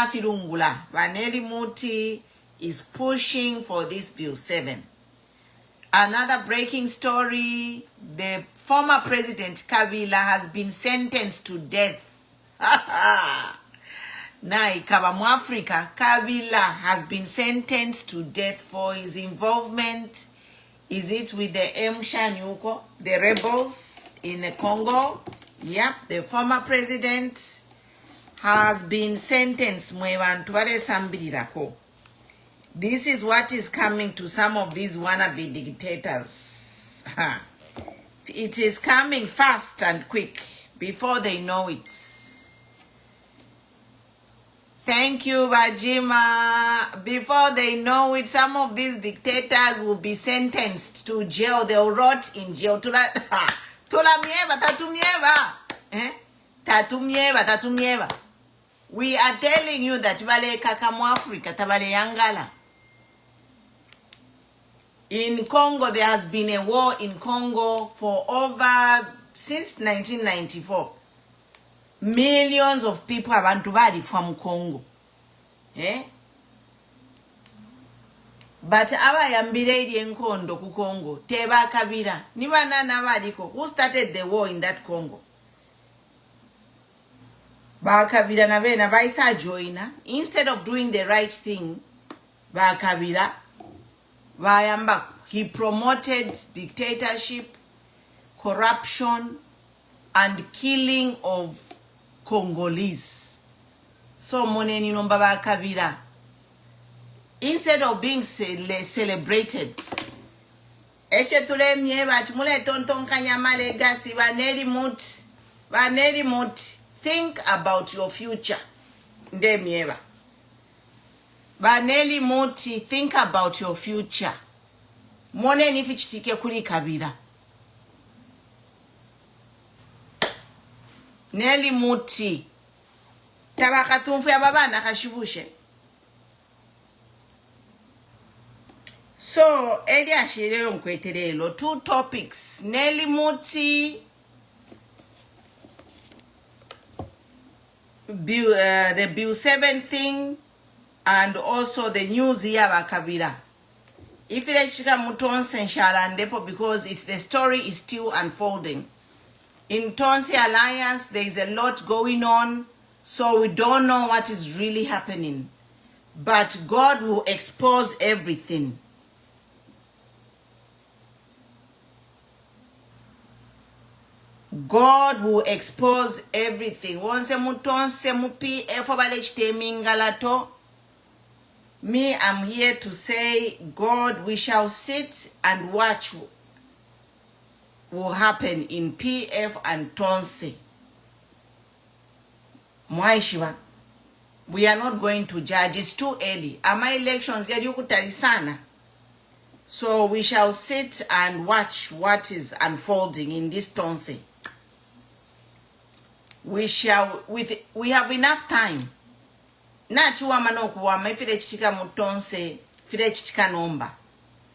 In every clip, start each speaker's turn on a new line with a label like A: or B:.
A: Filungula, Vanelli Muti is pushing for this Bill 7. Another breaking story, the former President Kabila has been sentenced to death. Nai Kaba Mwafrika, Kabila has been sentenced to death for his involvement. Is it with the M-Shanyuko, the rebels in the Congo? Yep, the former president has been sentenced. This is what is coming to some of these wannabe dictators. It is coming fast and quick before they know it. Thank you, Bajima. Before they know it, some of these dictators will be sentenced to jail. They'll rot in jail. Tatumyeva. We are telling you that Vale Kakamu Africa, Tabale Yangala. In Congo, there has been a war in Congo for since 1994. Millions of people have antubali from Congo. But aba yambiredi enkondo ku Congo, teba kabira. Niba na badiko. Who started the war in that Congo? Bakabira na bena baisa joina. Instead of doing the right thing, Bakabira, Bayamba, he promoted dictatorship, corruption, and killing of Congolese. So moneni nomba Bakabira. Instead of being celebrated, think about your future. Baneli Moti, think about your future. Mone nifichitike kuri Kabila. Neli Moti. Tabakatumfu ya baba nakashibushe. So, Edia Shireo Nkweterelo, 2 topics. Nelly Muti, the Bill 7 thing, and also the news here about Kabila. If it is Chika Mutonse and Shalandepo, because the story is still unfolding. In Tonsi Alliance, there is a lot going on, so we don't know what is really happening. But God will expose everything. God will expose everything. Once mutonse mupi efobalechite mingalato. Me, I'm here to say, God, we shall sit and watch what will happen in PF and Tonse. Mwaishiwa. We are not going to judge. It's too early. Ama elections yadiyukutalisana. So we shall sit and watch what is unfolding in this Tonse. We have enough time. Na chuwama no kuwama ifile chitika mutonse, ifile chitika nomba.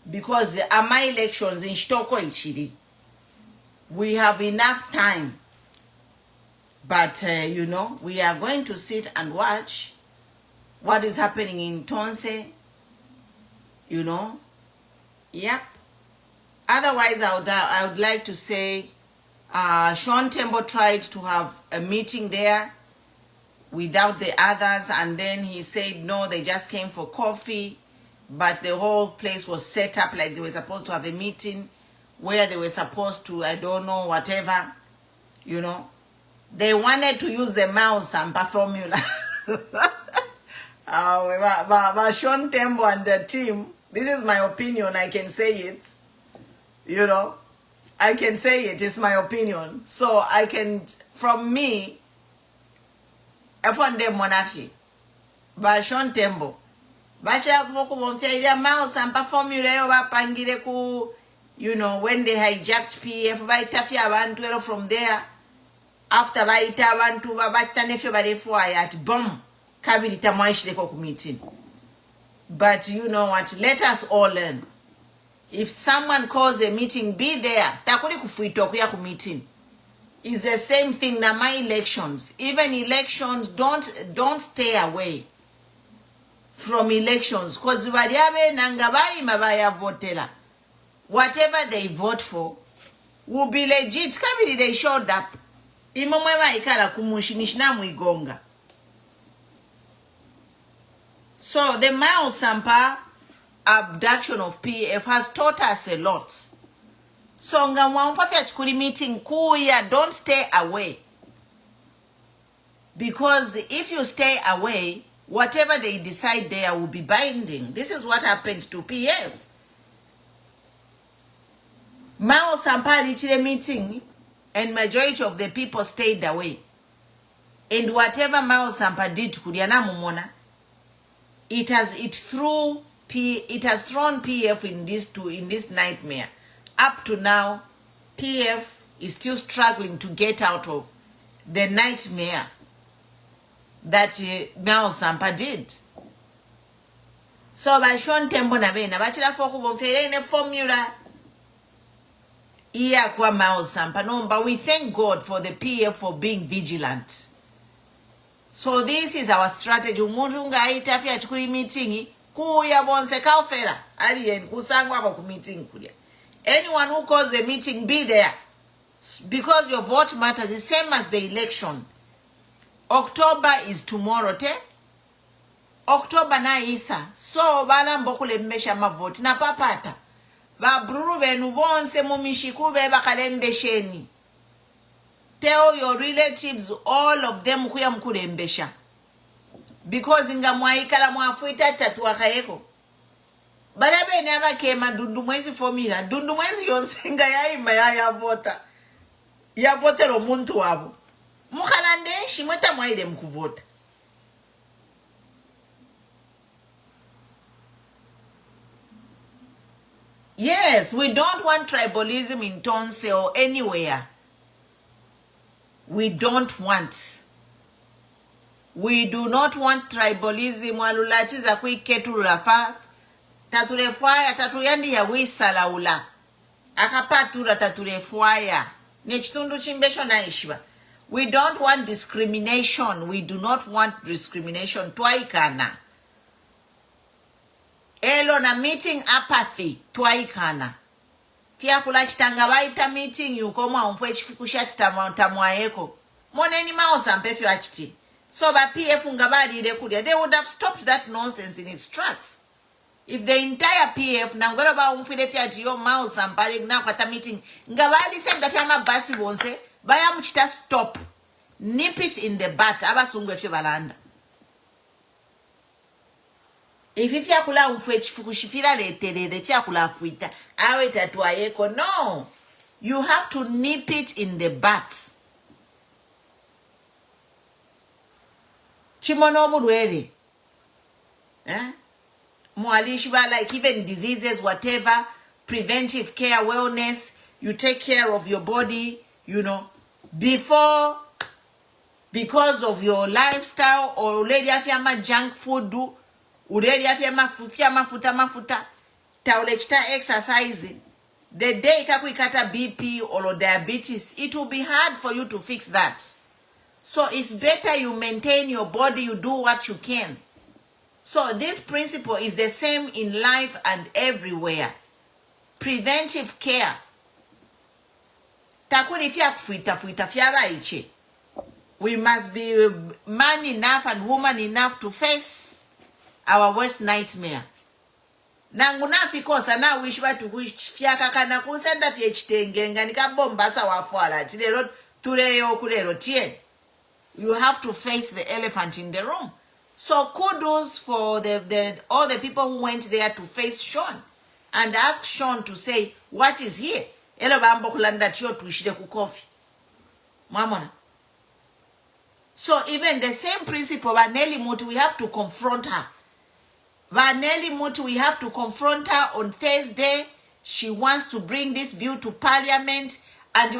A: Because ama elections in Shtoko ichiri. We have enough time. But, you know, we are going to sit and watch what is happening in Tonse. You know. Yep. Otherwise, I would like to say, Sean Tembo tried to have a meeting there without the others, and then he said no, they just came for coffee, but the whole place was set up like they were supposed to have a meeting where they were supposed to, I don't know, whatever, you know. They wanted to use the mouse and formula. But Sean Tembo and the team, this is my opinion, I can say it, you know. I can say it, it's my opinion. So I can, from me, F1 Monafi, by Sean Tembo. Bacha Voku Bonfia mouse and formula Pangireku, you know, when they hijacked PF by Tafia Bantuero from there, after by Tabantu Batanefio by the fire at bomb, Kabita Maishleco meeting. But you know what, let us all learn. If someone calls a meeting, be there. Takuri kufuitokuya ku meeting. It's the same thing na my elections. Even elections, don't stay away. from elections because variabe nangabai mabaya votela. Whatever they vote for will be legit. Kabili they showed up. Imomwema ikala kumushinishna muigonga. So the Mao Sampa abduction of PF has taught us a lot. So nga mwamfafi achukuri meeting kuya, don't stay away. Because if you stay away, whatever they decide there will be binding. This is what happened to PF. Mao Sampa reached a meeting and majority of the people stayed away. And whatever Mao Sampa did to Kudiana Mumona, it has thrown PF in this nightmare. Up to now, PF is still struggling to get out of the nightmare that Mao Sampa did. So by Sean Tembo na bena bachira foku bonfere ne formula iya kwa Mao Sampa no, but we thank God for the PF for being vigilant. So this is our strategy. Umuntu ngaita afya chukuri meeting kuya bonse kaufera alien kusangwa kwa meeting kulia. Anyone who calls a meeting, be there. Because your vote matters, the same as the election. October is tomorrow, te? October na isa. So, bala mbokule mbesha mavote. Na papata. Ba bruru benu bonse mumishikube bakalembe sheni. Tell your relatives, all of them kuya mkule mbesha. Because inga mwaikala mwafuita tatuwa kayeko. Barabe never came and Dundumwezi formula. Dundumwezi yonsenga ya ima ya vota. Ya vote lo muntu wabu. Mukhalande shimweta mwaile mkuvota. Yes, we don't want tribalism in Tonse or anywhere. We don't want. We do not want tribalism. Walulatiza kuiketu lafa. Taturefwaya tatuyandi ya wisala ula. Akapatura taturefwaya. Nechitundu chimbesho na ishiba. We don't want discrimination. We do not want discrimination. Twaikana. Elo na meeting apathy. Twaikana. Fia kula chitanga waita meeting yukoma umfwe chifukusha tamuayeko. Moneni Mao Sampa fyo achiti. So ba PF ngabadi ile kudia. They would have stopped that nonsense in its tracks. If the entire PF nangora ba umfide fya tiyo Mao Sampa na kwata meeting ngabadi senda fya mabasi bonse baya mchita stop, nip it in the butt abasungwe fyo balanda. If fya kula umfwe chifukushifira leterere fya kula fuita awe tatuayeko, no, you have to nip it in the butt. Chimono bulwele Mwalishiba, like even diseases, whatever, preventive care, wellness, you take care of your body, you know, before, because of your lifestyle, or already afyama junk food, already afyama mafuta, taulechita exercise, the day ikakuikata BP or diabetes, it will be hard for you to fix that. So it's better you maintain your body, you do what you can. So this principle is the same in life and everywhere. Preventive care. We must be man enough and woman enough to face our worst nightmare. Nangunafi kosa na wishba to wish fiaka kana kusenda fiechtengenga nikabombasa wafwala tilero tureyo kurero tien. You have to face the elephant in the room. So kudos for all the people who went there to face Sean and ask Sean to say what is here. Elo bambo kulanda chio tuishide kukofi. Mamona. So even the same principle, Vanelli Mutu, we have to confront her. Vanelli Mutu, we have to confront her on Thursday. She wants to bring this bill to Parliament, and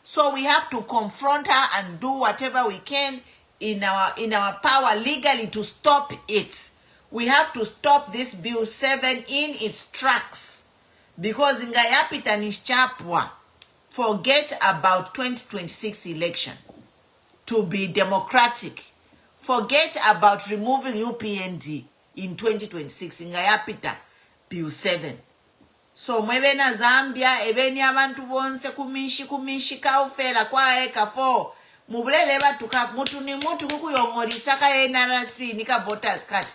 A: so we have to confront her and do whatever we can in our power legally to stop it. We have to stop this bill 7 in its tracks, because ingayapita nishapwa. Forget about 2026 election. To be democratic, forget about removing UPND in 2026 ngayapita bill 7. So mwebe na Zambia ebeni abantu bonse kumishi kaufela kwa eka 4 mubulele batuka mutu ni mutu kukuyongolisa ka NRC nika voters card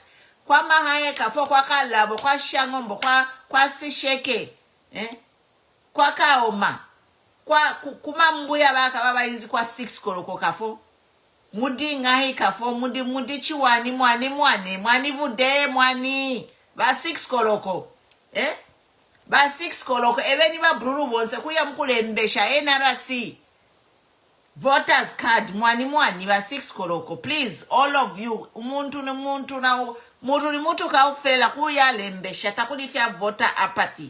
A: kwa mahaye ka 4 kwa kalabo kwa shangombo kwa sisheke kwa kaoma kwa kumambuya baka baba inzi kwa 6 koloko ka 4 mudi ngahi ka 4 mudi chiwani mwani vude mwani ba 6 koloko ba 6 koloko ebeni ba bruru bonse kuya mkulembesha NRC voters card mwani ba 6 koloko. Please all of you umuntu ni muntu na mutu kaufela kuya lembesha takulifya voter apathy.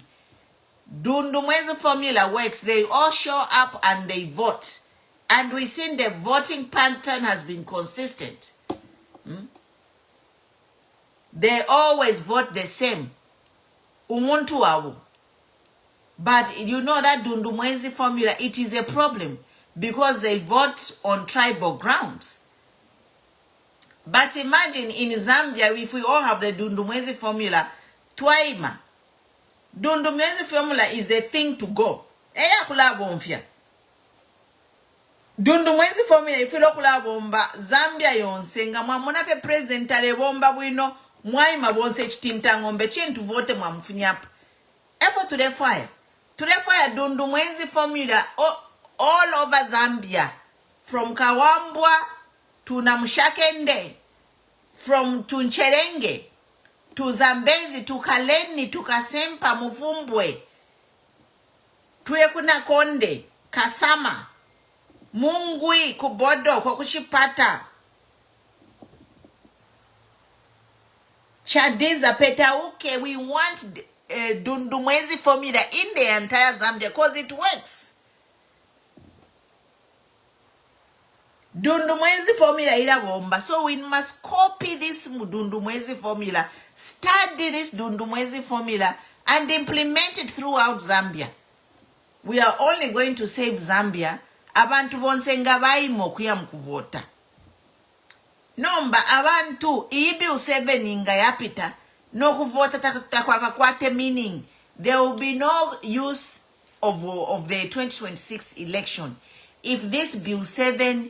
A: Dundu mwezi formula works. They all show up and they vote, and we seen the voting pattern has been consistent. They always vote the same umuntu wawu. But you know that Dundu mwezi formula, it is a problem because they vote on tribal grounds. But imagine in Zambia, if we all have the Dundu mwezi formula, twaima. Dundu mwezi formula is the thing to go. Eya kulabomfya. Dundu mwezi formula ifilo kulabomba Zambia yonse nga mwamona fe president alebomba bwino mwaima bonse chitinta ngombe chintu vote mwamfunyapa. Efo to the fire. To the fire Dundu mwezi formula all over Zambia, from Kawambwa to Namshakende, from Tuncherenge to Zambezi to Kaleni to Kasempa Mufumbwe, Tuekuna Konde, Kasama, Mungwi, Kubodo, Kokushipata, Chadiza, Petauke. We want Dundu mwezi formula in the entire Zambia because it works. Dundu mwezi formula ila bomba. So we must copy this Dundu mwezi formula, study this Dundu mwezi formula, and implement it throughout Zambia. We are only going to save Zambia. Abantu bonse nga bayimo kuya mkuvota. Nomba abantu ibi usebe nga yapita no kuvota takwakakwate, meaning there will be no use of the 2026 election if this bill 7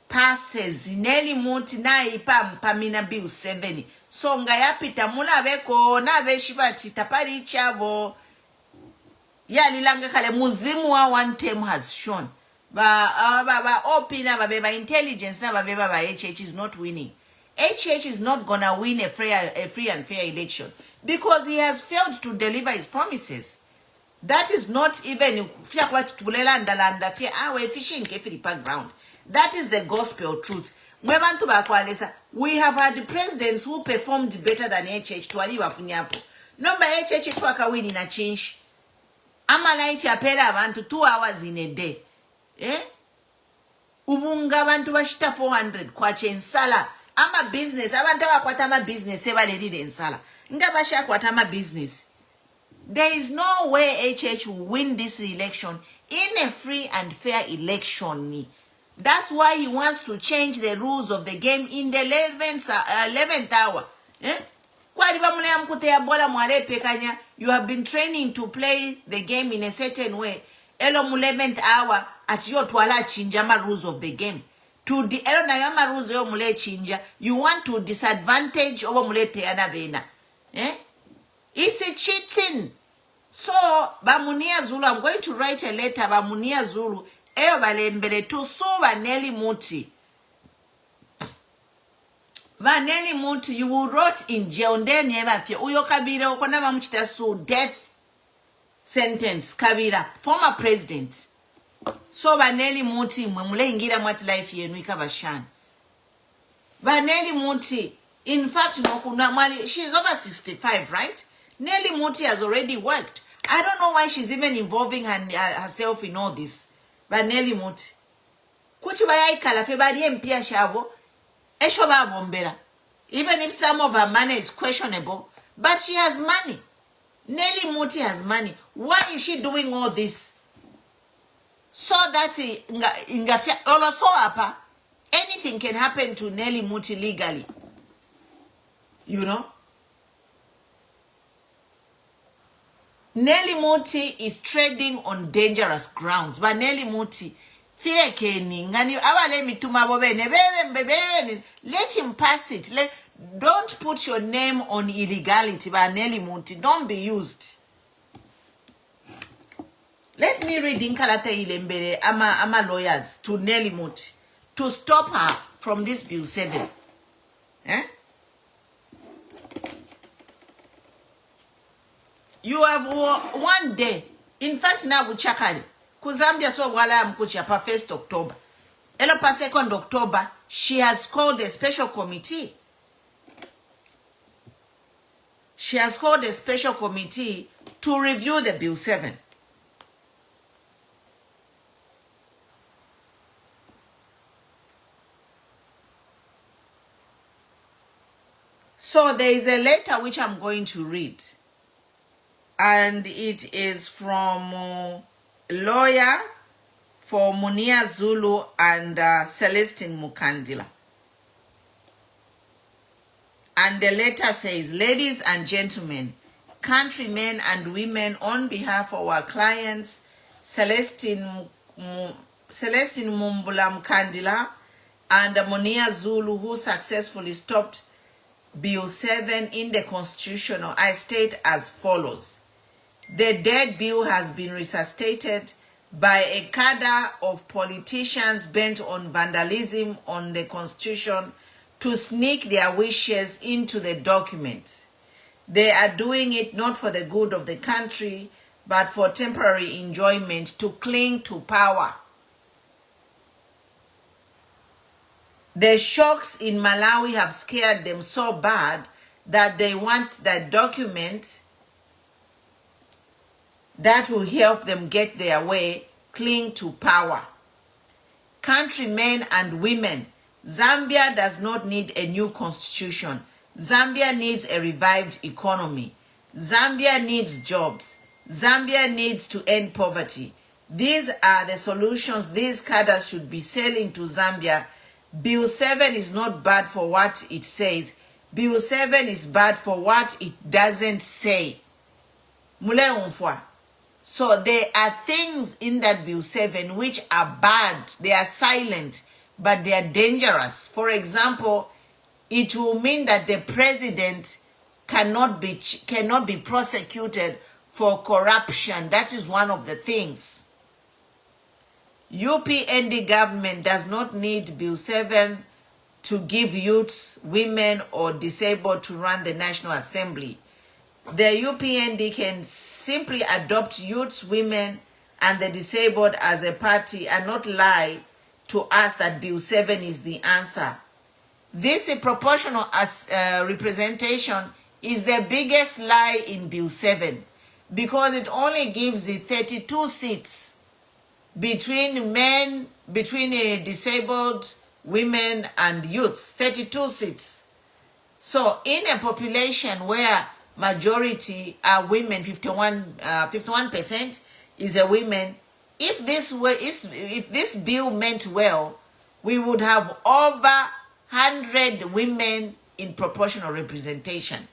A: passes. Neli muti na ipamina bill 7 so nga yapita muna beko na beshibati tapari chabo yalilanga kale muzimu wa one term has shown ba opina ba intelligence na ba HH is not winning. HH is not gonna win a free and fair election because he has failed to deliver his promises. That is not even fishing background. That is the gospel truth. We have had presidents who performed better than HH. Number HH twaka win in a change. Amalaiti apela abantu 2 hours in a day. Ubunga abantu bashita 400 kwa chensala. Ama business, abantu abakwata ama business ebalelile ensala. Ngabasha kwata ama business. There is no way HH will win this election in a free and fair election. That's why he wants to change the rules of the game in the 11th hour. You have been training to play the game in a certain way. 11th hour at your twala chinjama rules of the game. To the elonayama rules yo mule chinja, you want to disadvantage over mule teana bena. It's a cheating. So Bamunia Zulu, I'm going to write a letter Bamunia Zulu. Eyo balembele tu so Vanelli Muti. Vanelli Muti, you will rot in jail. Then never fear. Uyo Kabila Okonama Muchita so death sentence. Kabila, former president. So Vanelli Muti, mwemule ingira mwati life yenu ikabashan. Vanelli Muti, in fact, she's over 65, right? Nelly Muti has already worked. I don't know why she's even involving herself in all this. But Nelly Muti. Even if some of her money is questionable, but she has money. Nelly Muti has money. Why is she doing all this? So that Anything can happen to Nelly Muti legally. You know? Nelly Muti is treading on dangerous grounds. But Nelly Muti, let him pass it. Don't put your name on illegality by Nelly Muti. Don't be used. Let me read Inkalata Ilembere, ama lawyers, to Nelly Muti, to stop her from this Bill 7. Eh? You have one day. In fact, now we check it. Zambia so wala mkuchi pa 1st October. Elo pa 2nd October, she has called a special committee. She has called a special committee to review the Bill 7. So there is a letter which I'm going to read. And it is from lawyer for Munia Zulu and Celestine Mukandila. And the letter says, ladies and gentlemen, countrymen and women, on behalf of our clients, Celestine Mumbula Mukandila and Munia Zulu, who successfully stopped Bill 7 in the Constitutional, I state as follows. The dead bill has been resuscitated by a cadre of politicians bent on vandalism on the Constitution to sneak their wishes into the document. They are doing it not for the good of the country, but for temporary enjoyment to cling to power. The shocks in Malawi have scared them so bad that they want that document that will help them get their way, cling to power. Countrymen and women, Zambia does not need a new constitution. Zambia needs a revived economy. Zambia needs jobs. Zambia needs to end poverty. These are the solutions these cadres should be selling to Zambia. Bill 7 is not bad for what it says. Bill 7 is bad for what it doesn't say. Mule umfwa. So there are things in that Bill 7 which are bad. They are silent, but they are dangerous. For example, it will mean that the president cannot be prosecuted for corruption. That is one of the things. UPND government does not need Bill 7 to give youths, women, or disabled to run the National Assembly. The UPND can simply adopt youths, women, and the disabled as a party and not lie to us that Bill 7 is the answer. This proportional representation is the biggest lie in Bill 7 because it only gives the 32 seats between disabled, women, and youths. 32 seats. So in a population where majority are women, 51% is a women. If this bill meant well, we would have over 100 women in proportional representation.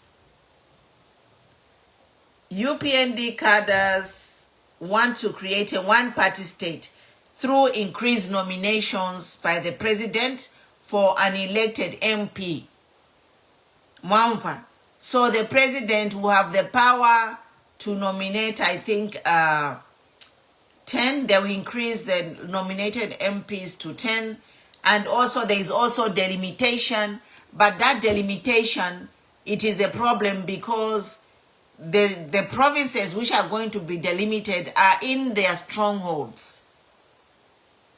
A: UPND cadres want to create a one-party state through increased nominations by the president for an elected MP. Mwamva. So the president will have the power to nominate, I think, 10. They will increase the nominated MPs to 10. And also there is also delimitation. But that delimitation, it is a problem because the provinces which are going to be delimited are in their strongholds.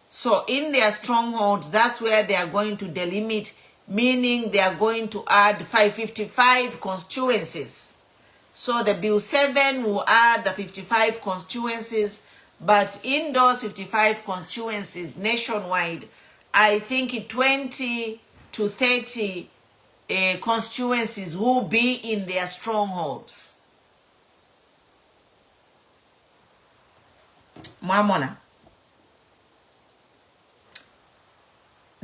A: So in their strongholds, that's where they are going to delimit, meaning they are going to add 555 constituencies. So the Bill 7 will add the 55 constituencies, but in those 55 constituencies nationwide, I think 20 to 30 constituencies will be in their strongholds. Mamona.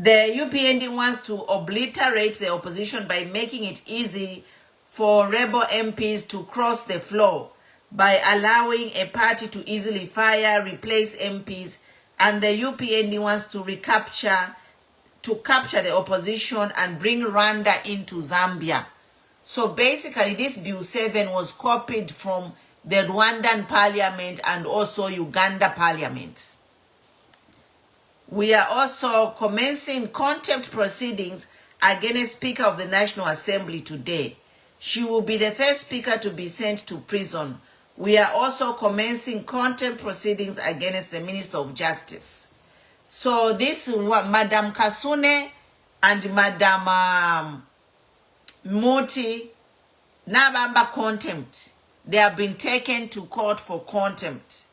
A: The UPND wants to obliterate the opposition by making it easy for rebel MPs to cross the floor by allowing a party to easily fire, replace MPs, and the UPND wants to capture the opposition and bring Rwanda into Zambia. So basically, this Bill 7 was copied from the Rwandan parliament and also Uganda parliament. We are also commencing contempt proceedings against Speaker of the National Assembly today. She will be the first speaker to be sent to prison. We are also commencing contempt proceedings against the Minister of Justice. So this Madam Kasune and Madam Muti Nabamba contempt. They have been taken to court for contempt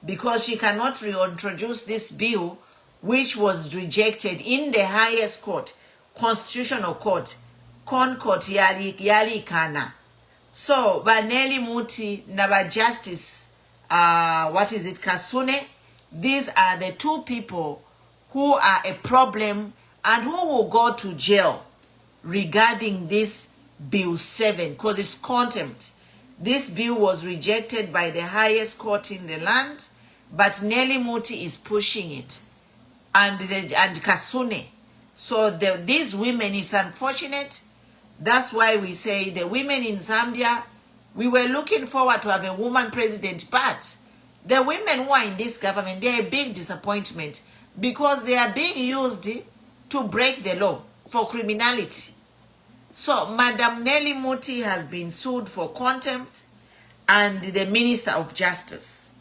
A: because she cannot reintroduce this bill, which was rejected in the highest court, constitutional court, Concourt yali kana. So Baneli Muti Naba Justice, Kasune, these are the two people who are a problem and who will go to jail regarding this Bill 7 because it's contempt. This bill was rejected by the highest court in the land, but Nelly Muti is pushing it, and Kasune. So these women, it's unfortunate. That's why we say the women in Zambia, we were looking forward to have a woman president, but the women who are in this government, they're a big disappointment because they are being used to break the law for criminality. So Madam Nelly Muti has been sued for contempt and the Minister of Justice.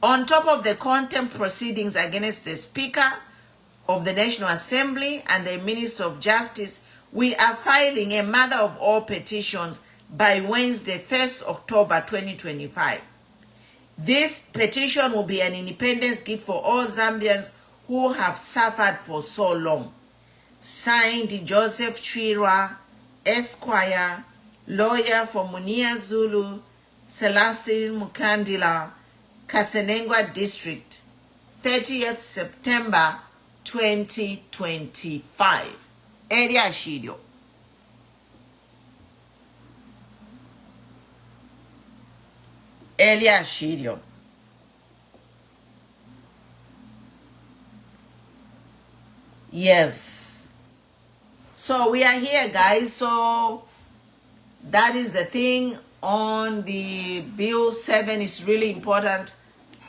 A: On top of the contempt proceedings against the Speaker of the National Assembly and the Minister of Justice, we are filing a mother of all petitions by Wednesday, 1st October 2025. This petition will be an independence gift for all Zambians who have suffered for so long. Signed, Joseph Chirwa, Esquire, lawyer for Munia Zulu, Celestine Mukandila, Kasenengwa District, 30th September 2025. Area Shidio. Area Shidio. Yes. So we are here, guys. So that is the thing on the Bill 7. Is really important.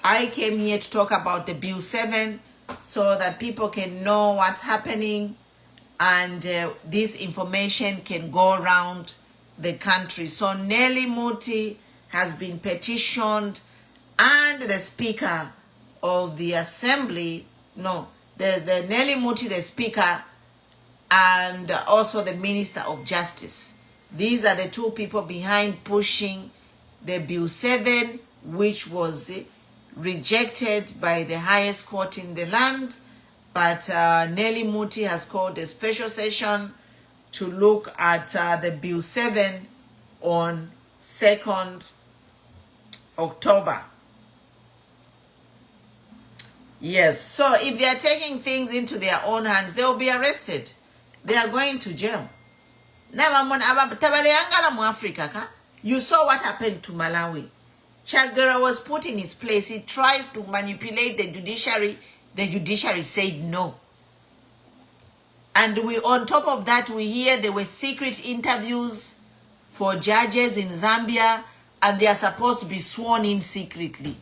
A: I came here to talk about the Bill 7 so that people can know what's happening and this information can go around the country. So Nelly Muti has been petitioned and the Speaker of the Assembly, the Nelly Muti, the Speaker, and also the Minister of Justice. These are the two people behind pushing the Bill 7, which was rejected by the highest court in the land. But Nelly Muti has called a special session to look at the Bill 7 on 2nd October. Yes, so if they are taking things into their own hands, they will be arrested. They are going to jail. You saw what happened to Malawi. Chagera was put in his place. He tries to manipulate the judiciary. The judiciary said no. And on top of that, we hear there were secret interviews for judges in Zambia, and they are supposed to be sworn in secretly.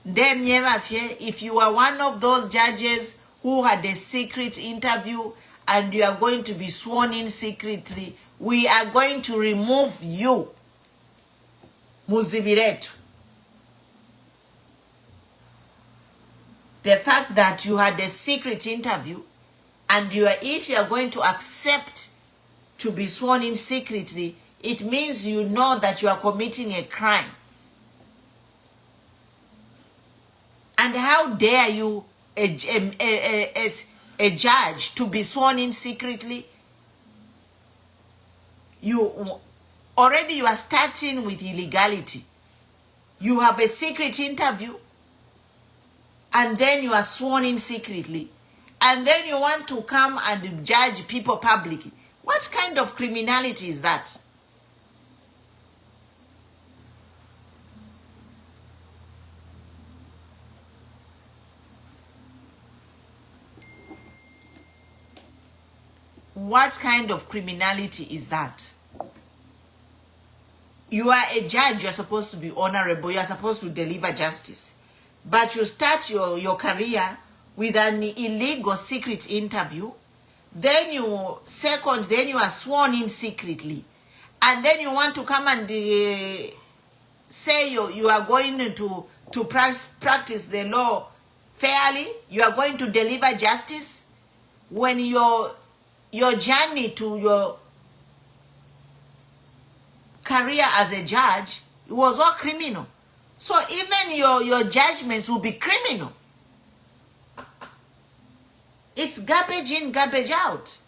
A: If you are one of those judges who had a secret interview and you are going to be sworn in secretly, we are going to remove you. Muzibiretu. The fact that you had a secret interview and if you are going to accept to be sworn in secretly, it means you know that you are committing a crime. And how dare you, as a judge, to be sworn in secretly? You are starting with illegality. You have a secret interview, and then you are sworn in secretly. and then you want to come and judge people publicly. What kind of criminality is that? What kind of criminality is that? You are a judge, you're supposed to be honorable, you're supposed to deliver justice. But you start your career with an illegal secret interview, then you are sworn in secretly, and then you want to come and say you are going to practice the law fairly, you are going to deliver justice, when your journey to your career as a judge was all criminal. So even your judgments will be criminal. It's garbage in, garbage out.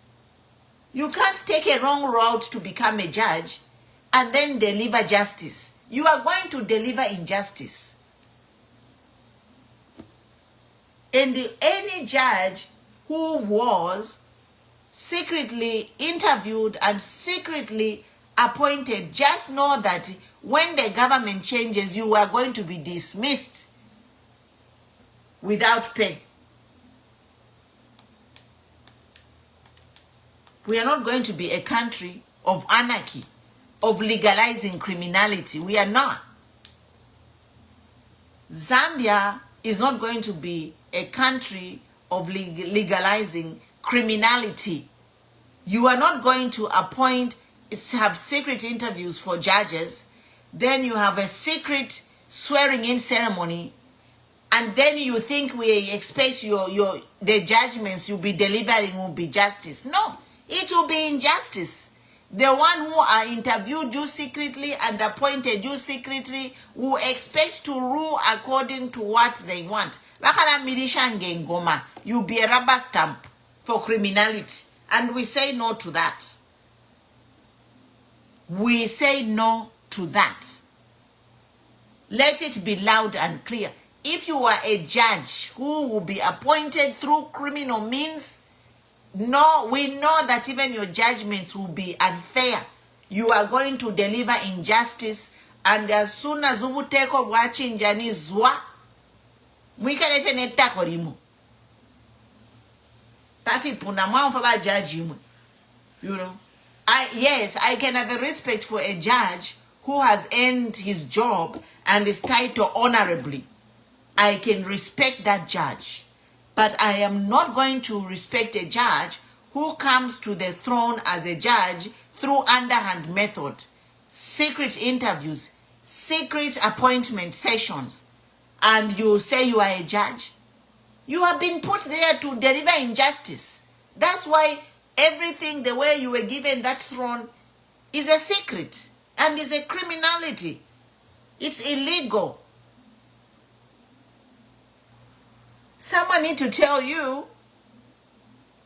A: You can't take a wrong route to become a judge and then deliver justice. You are going to deliver injustice. And any judge who was secretly interviewed and secretly appointed, just know that when the government changes, you are going to be dismissed without pay. We are not going to be a country of anarchy, of legalizing criminality. We are not. Zambia is not going to be a country of legalizing criminality. You are not going to have secret interviews for judges, then you have a secret swearing in ceremony, and then you think we expect the judgments you'll be delivering will be justice. No, it will be injustice. The one who are interviewed you secretly and appointed you secretly will expect to rule according to what they want. You'll be a rubber stamp for criminality, and we say no to that. We say no to that. Let it be loud and clear. If you are a judge who will be appointed through criminal means, no, we know that even your judgments will be unfair. You are going to deliver injustice, and as soon as you take up watching Jani's zwa, we can even attack him. You know, yes, I can have a respect for a judge who has earned his job and is titled honorably. I can respect that judge. But I am not going to respect a judge who comes to the throne as a judge through underhand method, secret interviews, secret appointment sessions, and you say you are a judge. You have been put there to deliver injustice. That's why everything, the way you were given that throne, is a secret and is a criminality. It's illegal. Someone need to tell you.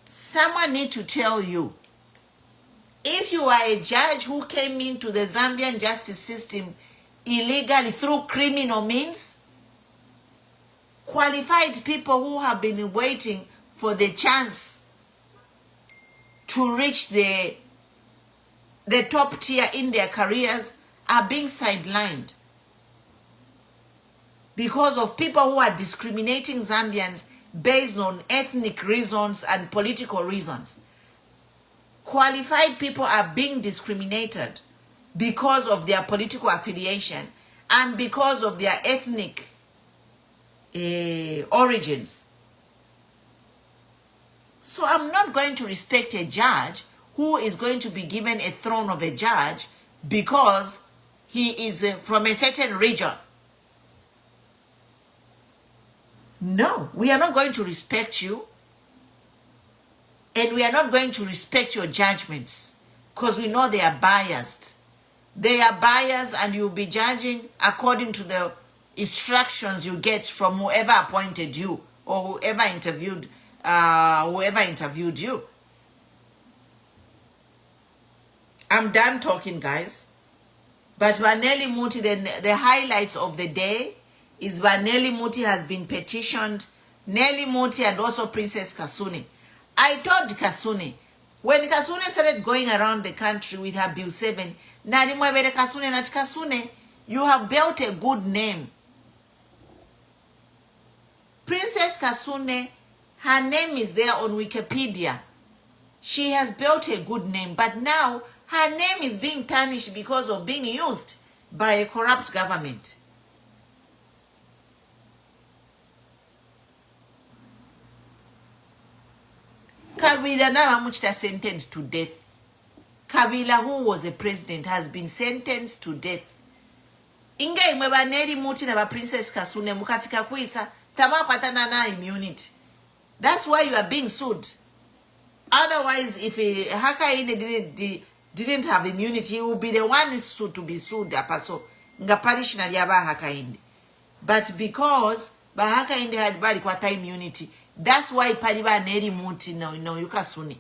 A: Someone need to tell you. If you are a judge who came into the Zambian justice system illegally through criminal means, qualified people who have been waiting for the chance to reach the top tier in their careers are being sidelined because of people who are discriminating Zambians based on ethnic reasons and political reasons. Qualified people are being discriminated because of their political affiliation and because of their ethnic origins. So I'm not going to respect a judge who is going to be given a throne of a judge because he is from a certain region. No, we are not going to respect you, and we are not going to respect your judgments because we know they are biased. They are biased, and you'll be judging according to the instructions you get from whoever appointed you or whoever interviewed you. I'm done talking, guys. But Vanelli Muti, the highlights of the day is Vanelli Muti has been petitioned Nelly Muti and also Princess Kasune. I told Kasune, when Kasune started going around the country with her Bill 7, Narimwebere Kasune Nat Kasune, you have built a good name. Princess Kasune, her name is there on Wikipedia. She has built a good name, but now her name is being tarnished because of being used by a corrupt government. Kabila now Amuchita sentenced to death. Kabila, who was a president, has been sentenced to death. Inge imweba Nelly Muti na Princess Kasune mukafika kuisa tama patana na immunity. That's why you are being sued. Otherwise, if Hakainde didn't have immunity, he would be the one to be sued. Apaso nga parish na liaba Hakainde. But because Hakainde had bad kwata immunity, that's why pariba Nelly Muti no yukasuni.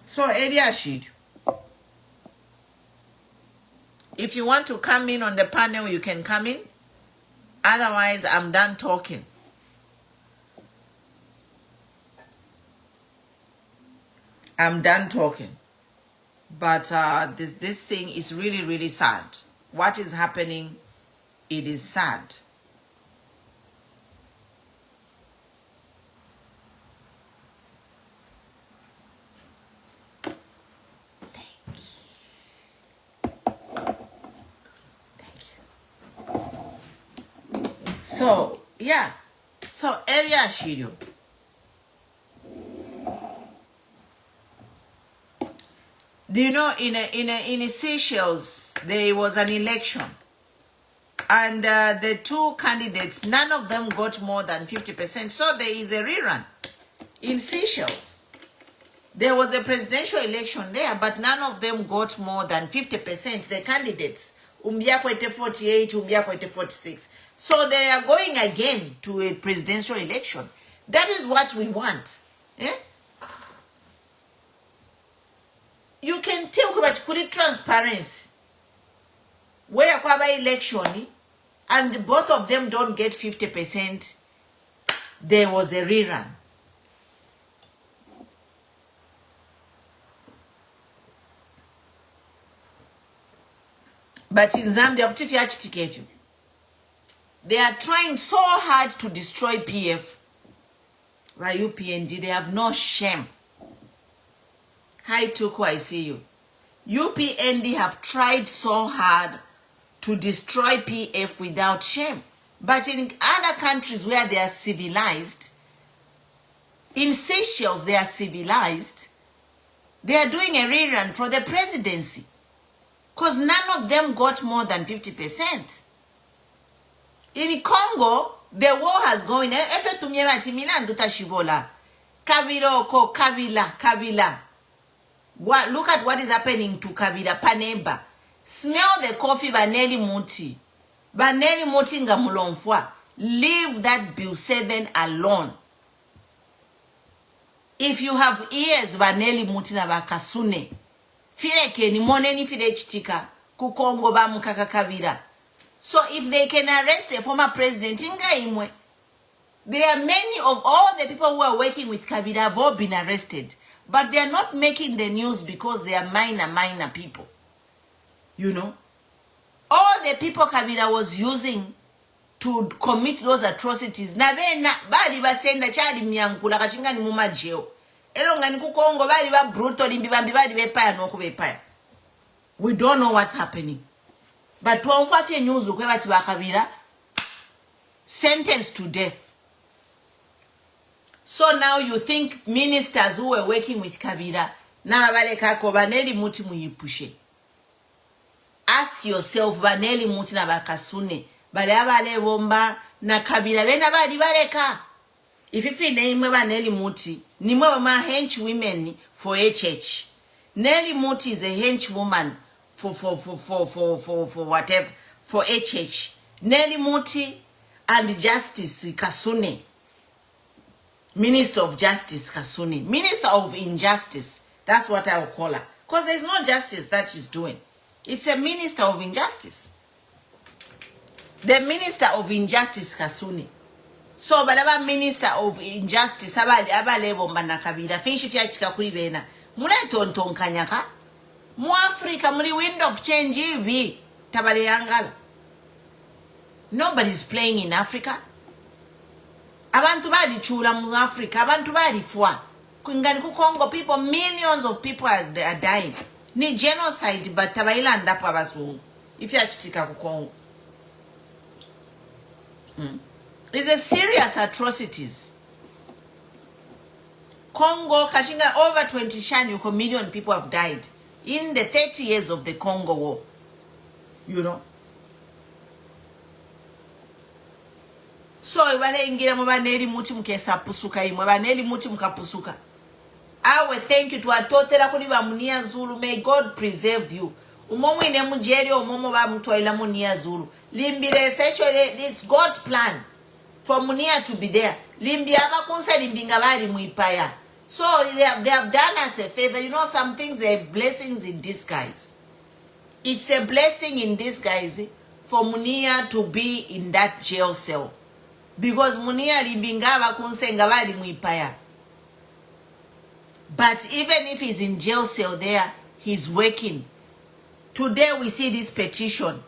A: So Elia Shid, if you want to come in on the panel, you can come in. Otherwise, I'm done talking. I'm done talking. But this thing is really, really sad. What is happening, it is sad. So, yeah. So, Elia Shido. Do you know in Seychelles there was an election, and the two candidates, none of them got more than 50%. So there is a rerun in Seychelles. There was a presidential election there, but none of them got more than 50%. The candidates, Umbiakwete 48, Umbiakwete 46. So they are going again to a presidential election. That is what we want. Eh? You can tell about put transparency. Where kwaba election and both of them don't get 50%, there was a rerun. But in Zambia, they are trying so hard to destroy PF by UPND. They have no shame. Hi, Tuko, I see you. UPND have tried so hard to destroy PF without shame. But in other countries where they are civilized, in Seychelles they are civilized, they are doing a rerun for the presidency. Because none of them got more than 50%. In Congo, the war has going. Kabila. Look at what is happening to Kabila Panemba. Smell the coffee Baneli Muti. Baneli Muti nga mulomfwa. Leave that Bill 7 alone. If you have ears Baneli Muti na bakasune, fireke ni moneni fide chitika ku Congo ba mukaka Kabila. So if they can arrest a former president, there are many of all the people who are working with Kabila have all been arrested. But they are not making the news because they are minor people. You know? All the people Kabila was using to commit those atrocities. Na bena, bali basenda chali miyankula kashinga ni mumajeo. Elonga ni kukongo bali ba brutal imbibambi bali bepaya no kubepaya. We don't know what's happening. But tuamfafye news ukwe bati ba Kabila sentenced to death. So now you think ministers who were working with Kabila na wale kako Baneli Muti muyipushe. Ask yourself, Baneli Muti na bakasune bale abale bomba na Kabila bena bali baleka. If you name Baneli Muti, nimwe ma hench women for HH. Nelly Muti is a hench woman for whatever, for HH. Nelly Muti and Justice Kasune. Minister of Justice Kasune. Minister of Injustice. That's what I will call her. Because there's no justice that she's doing. It's a minister of injustice. The Minister of Injustice Kasuni. So balaba Minister of Injustice abalebo manakabira finshi fyachika kuri bena. Mule tontonkanyaka. Mu Africa muri wind of change hivi tabale yangala. Nobody's playing in Africa. Abantu bali chula mu Africa, abantu bali fwa. Kungani ku Congo, people, millions of people are dying. Ni genocide but tabailanda pa bazungu. If you achitika ku Congo. It's a serious atrocities. Congo, Kashinga, over 20 Shanyuko million people have died in the 30 years of the Congo War. You know? So, ibale ingira mbaneli muti mkesa pusuka imwe, baneli muti mkapusuka. Awe, thank you to atotela kuliba munia Zulu. May God preserve you. Umomu ine mujeri, umomu ba mtuwaila munia Zulu. Limbile, it's God's plan for Munia to be there. Limbiaba kunsa limbingabari muipaya. So they have done us a favor. You know, some things, they're blessings in disguise. It's a blessing in disguise for Munia to be in that jail cell. Because Munia limbingaba kunsa ngabari muipaya. But even if he's in jail cell there, he's working. Today we see this petition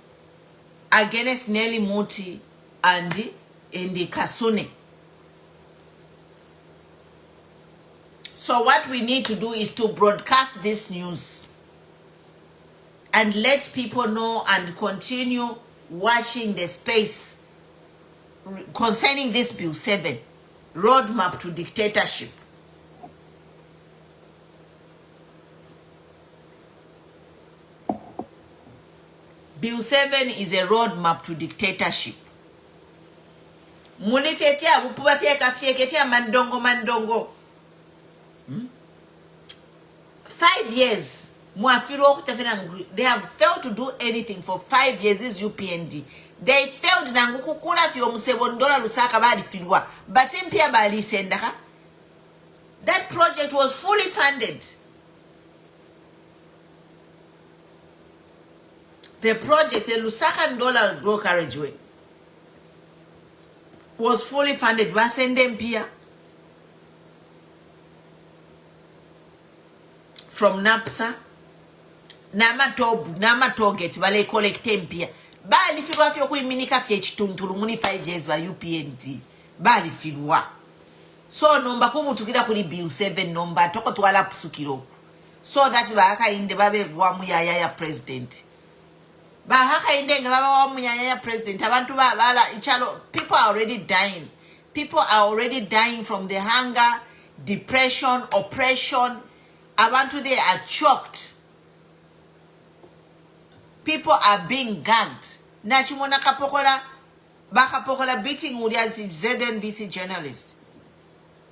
A: against Nelly Muti and the Kasune. So what we need to do is to broadcast this news and let people know and continue watching the space concerning this Bill 7, Roadmap to Dictatorship. Bill 7 is a roadmap to dictatorship. Mulifetia bupuba fieka fieka mandongo. 5 years. They have failed to do anything for 5 years. This UPND. They failed nangukukula fiwa musebondola lusaka bali filwa. But impia bali sendaka. That project was fully funded. The project, the Lusaka Ndola Go Carriageway, was fully funded. Wasende Mpia from NAPSA. Nama target wale collecte Mpia. Bali filwa fyo kuiminika fye chitunturu muni 5 years wa UPND. Bali filwa. So nomba kumu tukida kuli Bill 7 nomba toko tuwala pusukiro. So that waka inde babe wamu ya president. Bahaka indenga baba wa munyanya president abantu bala ichalo. People are already dying. People are already dying from the hunger, depression, oppression. Abantu, they are choked. People are being gagged. Nachimona kapokola bakapokola beating Urias ZNBC journalist.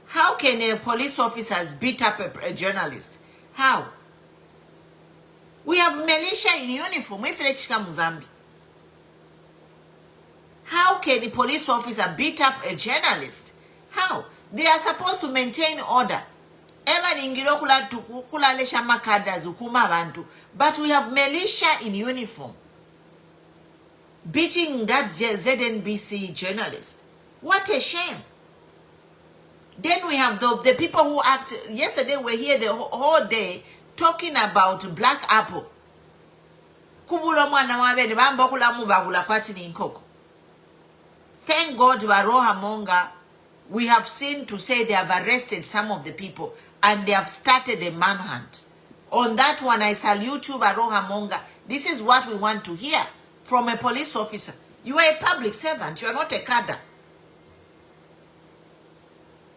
A: How can a police officer beat up a journalist? How? We have militia in uniform. How can the police officer beat up a journalist? How? They are supposed to maintain order. But we have militia in uniform beating that ZNBC journalist. What a shame. Then we have the people who act. Yesterday we were here the whole day talking about Black Apple. Thank God, Waroha Monga, we have seen to say they have arrested some of the people and they have started a manhunt. On that one, I salute you, Waroha Monga. This is what we want to hear from a police officer. You are a public servant. You are not a cadre.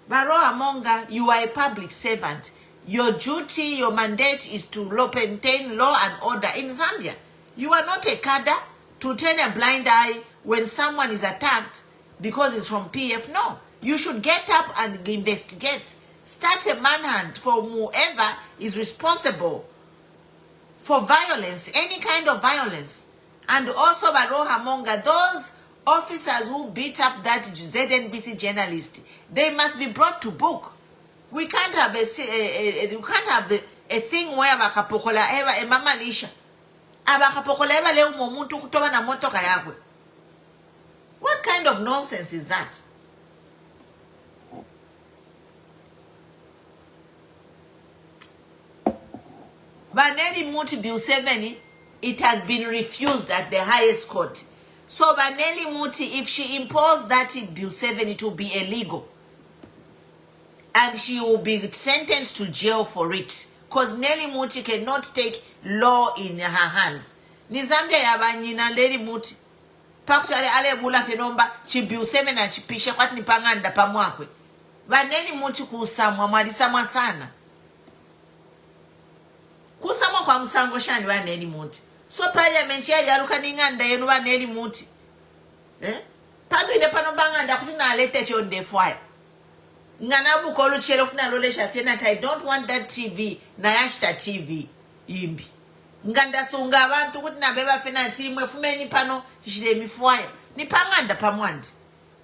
A: Waroha Monga, you are a public servant. Your duty, your mandate is to maintain law and order in Zambia. You are not a cadre to turn a blind eye when someone is attacked because it's from PF. No. You should get up and investigate. Start a manhunt for whoever is responsible for violence, any kind of violence. And also, Waroha Monga, those officers who beat up that ZNBC journalist, they must be brought to book. We can't have a thing where bakapokola eva e mama lisha. Abakapokola eva leo momuntu kutoka na moto kayakwe. What kind of nonsense is that? Vanelli Muti Bill 7, it has been refused at the highest court. So Vanelli Muti, if she imposed that in Bill 7, it will be illegal. And she will be sentenced to jail for it. Because Nelly Muti cannot take law in her hands. Ni Zambia yabanyina Nelly Muti. Pakutale ale bula fenomba, chi Bill 7 na chipisha kwati nipanganda pamwakwe. Vanelli Muti kusamwa, mwalisamwa sana. Kusamwa kwa msango shani Vanelli Muti. So parliament yali aluka ninganda yenu Vanelli Muti. Pantu ide panobanganda kuti na alete fyonde fwaya. Nganabu kolu chelo kuna lolesha fena I don't want that TV na yashita TV imbi. Nganda sunga abantu kuti na beba fena tilimwe fumeni pano jile mifwaya. Ni panganda pamwandi.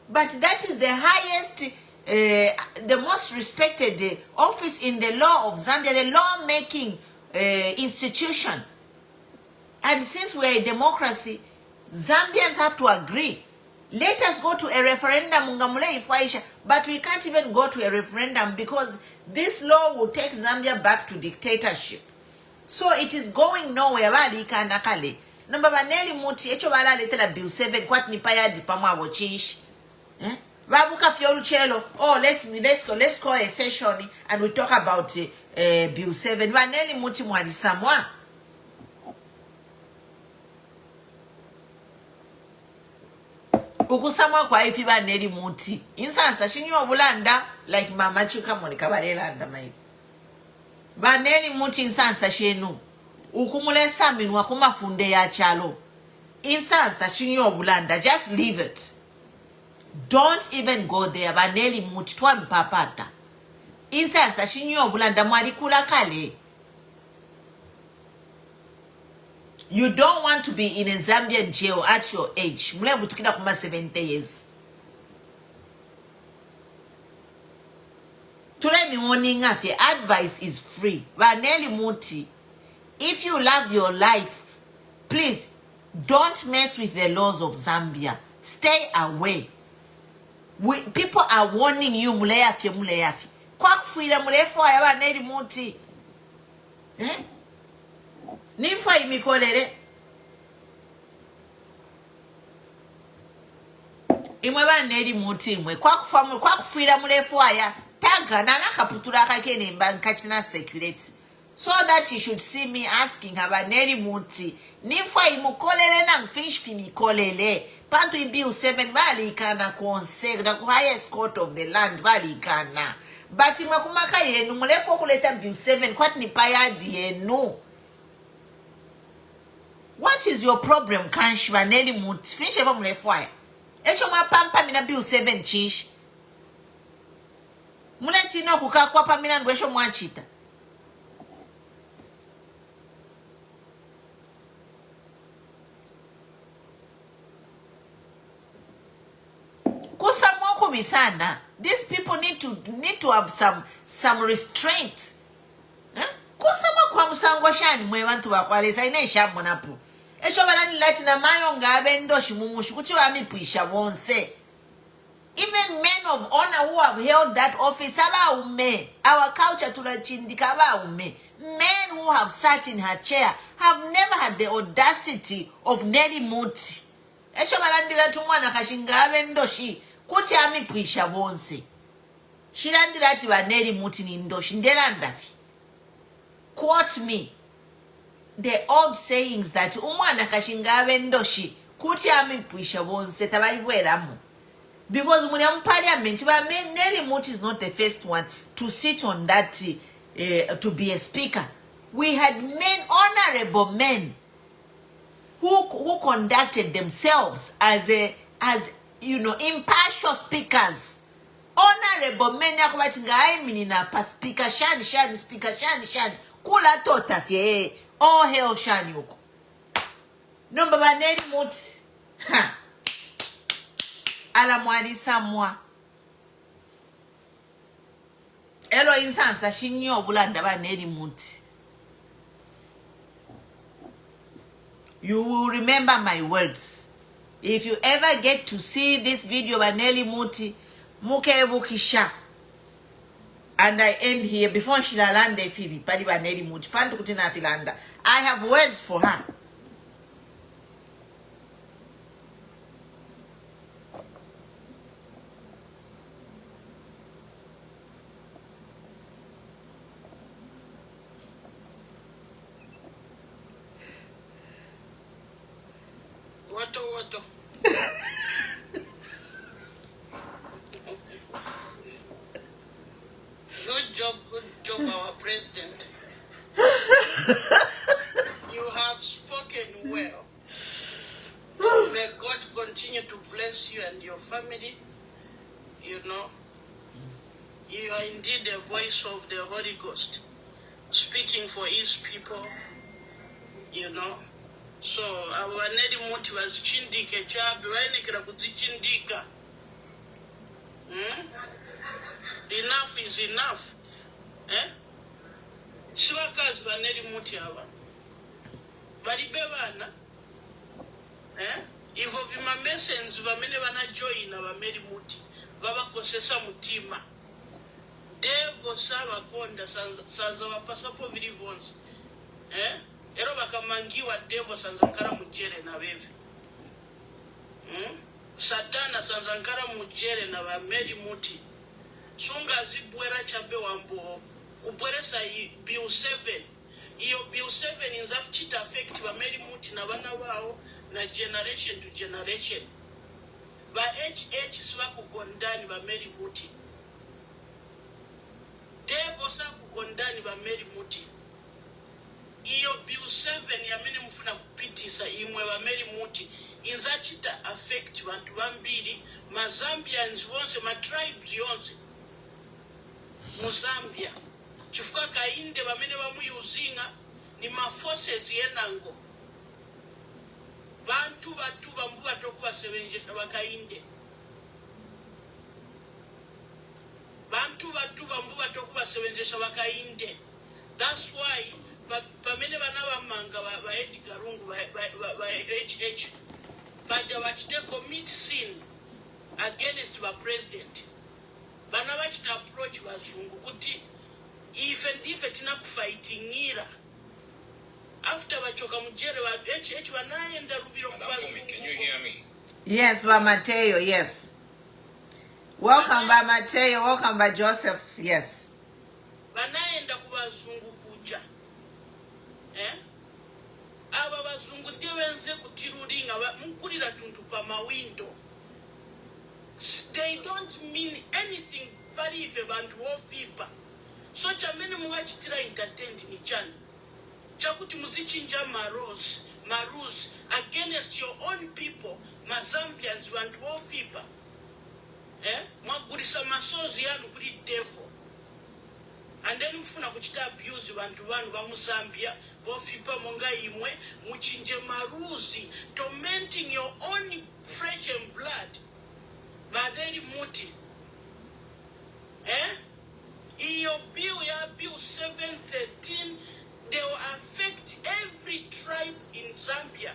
A: But that is the highest, the most respected office in the law of Zambia, the law-making institution. And since we are a democracy, Zambians have to agree. Let us go to a referendum, but we can't even go to a referendum because this law will take Zambia back to dictatorship. So it is going nowhere. Number Vanelli Muti, echo bala letera Bill 7, kwat ni paya di pamwa wachish. Babuka fioluchelo, oh, let's call a session and we talk about Bill 7. Vanelli Muti mwadi samwa. Ukusamwa kwa ifi Vanelli Muti. Insansa shinyo bulanda like mama chuka monika balelanda mai. Vanelli Muti insansa shenu. Ukumule saminu wakuma funde ya chalo. Insansa shinyo bulanda. Just leave it. Don't even go there. Vanelli Muti tuwa mpapata. Insansa shinyo bulanda mwali kula kale. You don't want to be in a Zambian jail at your age. Mule butukida kuma 70 years. Tule mi warning the advice is free. Vanelli Muti, if you love your life, please don't mess with the laws of Zambia. Stay away. People are warning you, muleyafi, muleyafi. Kwa kufuila mulefo ya Vanelli Muti. Nimfa imikolere. Imwe Vanelli Muti imwe. Kwa kufuila mulefo ya. Taga na nakaputura kakene mbankachina security. So that she should see me asking her Vanelli Muti. Nimfa imukolere na mfinch fimikolele. Pantu Bill 7 bali ikana kuonseg na ku highest court of the land bali ikana. But imwe kumaka yenu mulefo kuleta Bill 7 kwati ni payadi yenu. What is your problem, Kanshi Vanelli Muti? Finish ever mulefo. Echo mapampa mina Bill 7 chish. Muna tino kukakwa pa mina ndwesho mwachita. Kusamwako bisana. These people need to have some restraint. Kusamwako musango shani mwe wantu wakwalesa ina ishamu napu. Echo balani latina mayo ngabe ndoshi mumushu kuchi wa mipuisha wonse. Even men of honor who have held that office, our culture to the chindika, men who have sat in her chair have never had the audacity of Nelly Muti. Esho balandira tumwana kashingabe ndoshi kuti amipwisha bonse. Shilandira ati Vanelli Muti ni ndoshi ndelandafi. Quote me. The old sayings that umwana kashingabe ndoshi kuti amipwisha bonse tabaibweramu. Because when I'm parliament, Nelly Muti is not the first one to sit on that to be a speaker. We had men, honorable men, who conducted themselves as impartial speakers. Honorable men, speaker shani speaker shani kula tota fye all hell shani uko. Number Nelly Muti, ha. Ala mwadi samwa. Elo insansa shinyo bulanda Vanelli Muti. You will remember my words. If you ever get to see this video by Nelly Muti, Mukebukisha. And I end here before she land Phoebe, Padi by Nelly Muti, Pantukutina Filanda. I have words for her.
B: What? Good job, our president. You have spoken well. May God continue to bless you and your family. You know, you are indeed the voice of the Holy Ghost, speaking for his people, you know. So, our Nedi Muti was chindika, chabi, wainikira kuti chindika. Enough is enough. Siwakazi wa Nedi Muti hawa. Baribebana. Ivo vima messens vamene vana join wa Nedi Muti. Vava kosesa mutima. Devo sava konda sanza wapasapo vili vonsi. Ero bakamangiwa devo sanzankara mujere na wevi. Satana sanzankara mujere na wa Nedi Muti. Sunga zibwera chape wambo. Kubweresa Bill 7. Iyo Bill 7 inzafu chita affect wa Nedi Muti na wana wao na generation to generation. Ba HH siwa kukondani wa Nedi Muti. Devo sa kukondani wa Nedi Muti. Iyo Bill 7 ya mene mfuna kupitisa imwe wa Nedi Muti inzachita affect wantu wambili ma Zambians wonse ma tribes yonse mu Zambia chifuka kainde wamene wamuyuzinga ni ma forces yenango bantu bambuba tokuba sebenjesha wakainde bantu bambuba tokuba sebenjesha wakainde. That's why pamene bana bamanga ba Edgar Rungu ba HH baja wachite commit sin against the president. Bana wachite approach wazungu kuti ife tina kufightingira after wachoka mjere wa HH wanaenda rubiro kubazungu. Can you hear me?
A: Yes, by Mateo, yes. Welcome by Mateo, welcome by Joseph's, yes.
B: Wanaenda kubazungu kuja. Aba bazungu ndiye wenze kutiruringa mkulira tuntu pa mawindo. They don't mean anything but if abantu wofipa. So chamene muwachitira entertained ni chani. Chakuti muzichinja marus against your own people, Mazambians want wofipa. Mwagurisa masozi yanu kuri devil. And then mfuna kuchita abuse wantu wanu wa Muzambia, wofipa monga imwe, muchinje maruzi, tormenting your own flesh and blood. Badeli Muti. Iyo bill 713, they will affect every tribe in Zambia.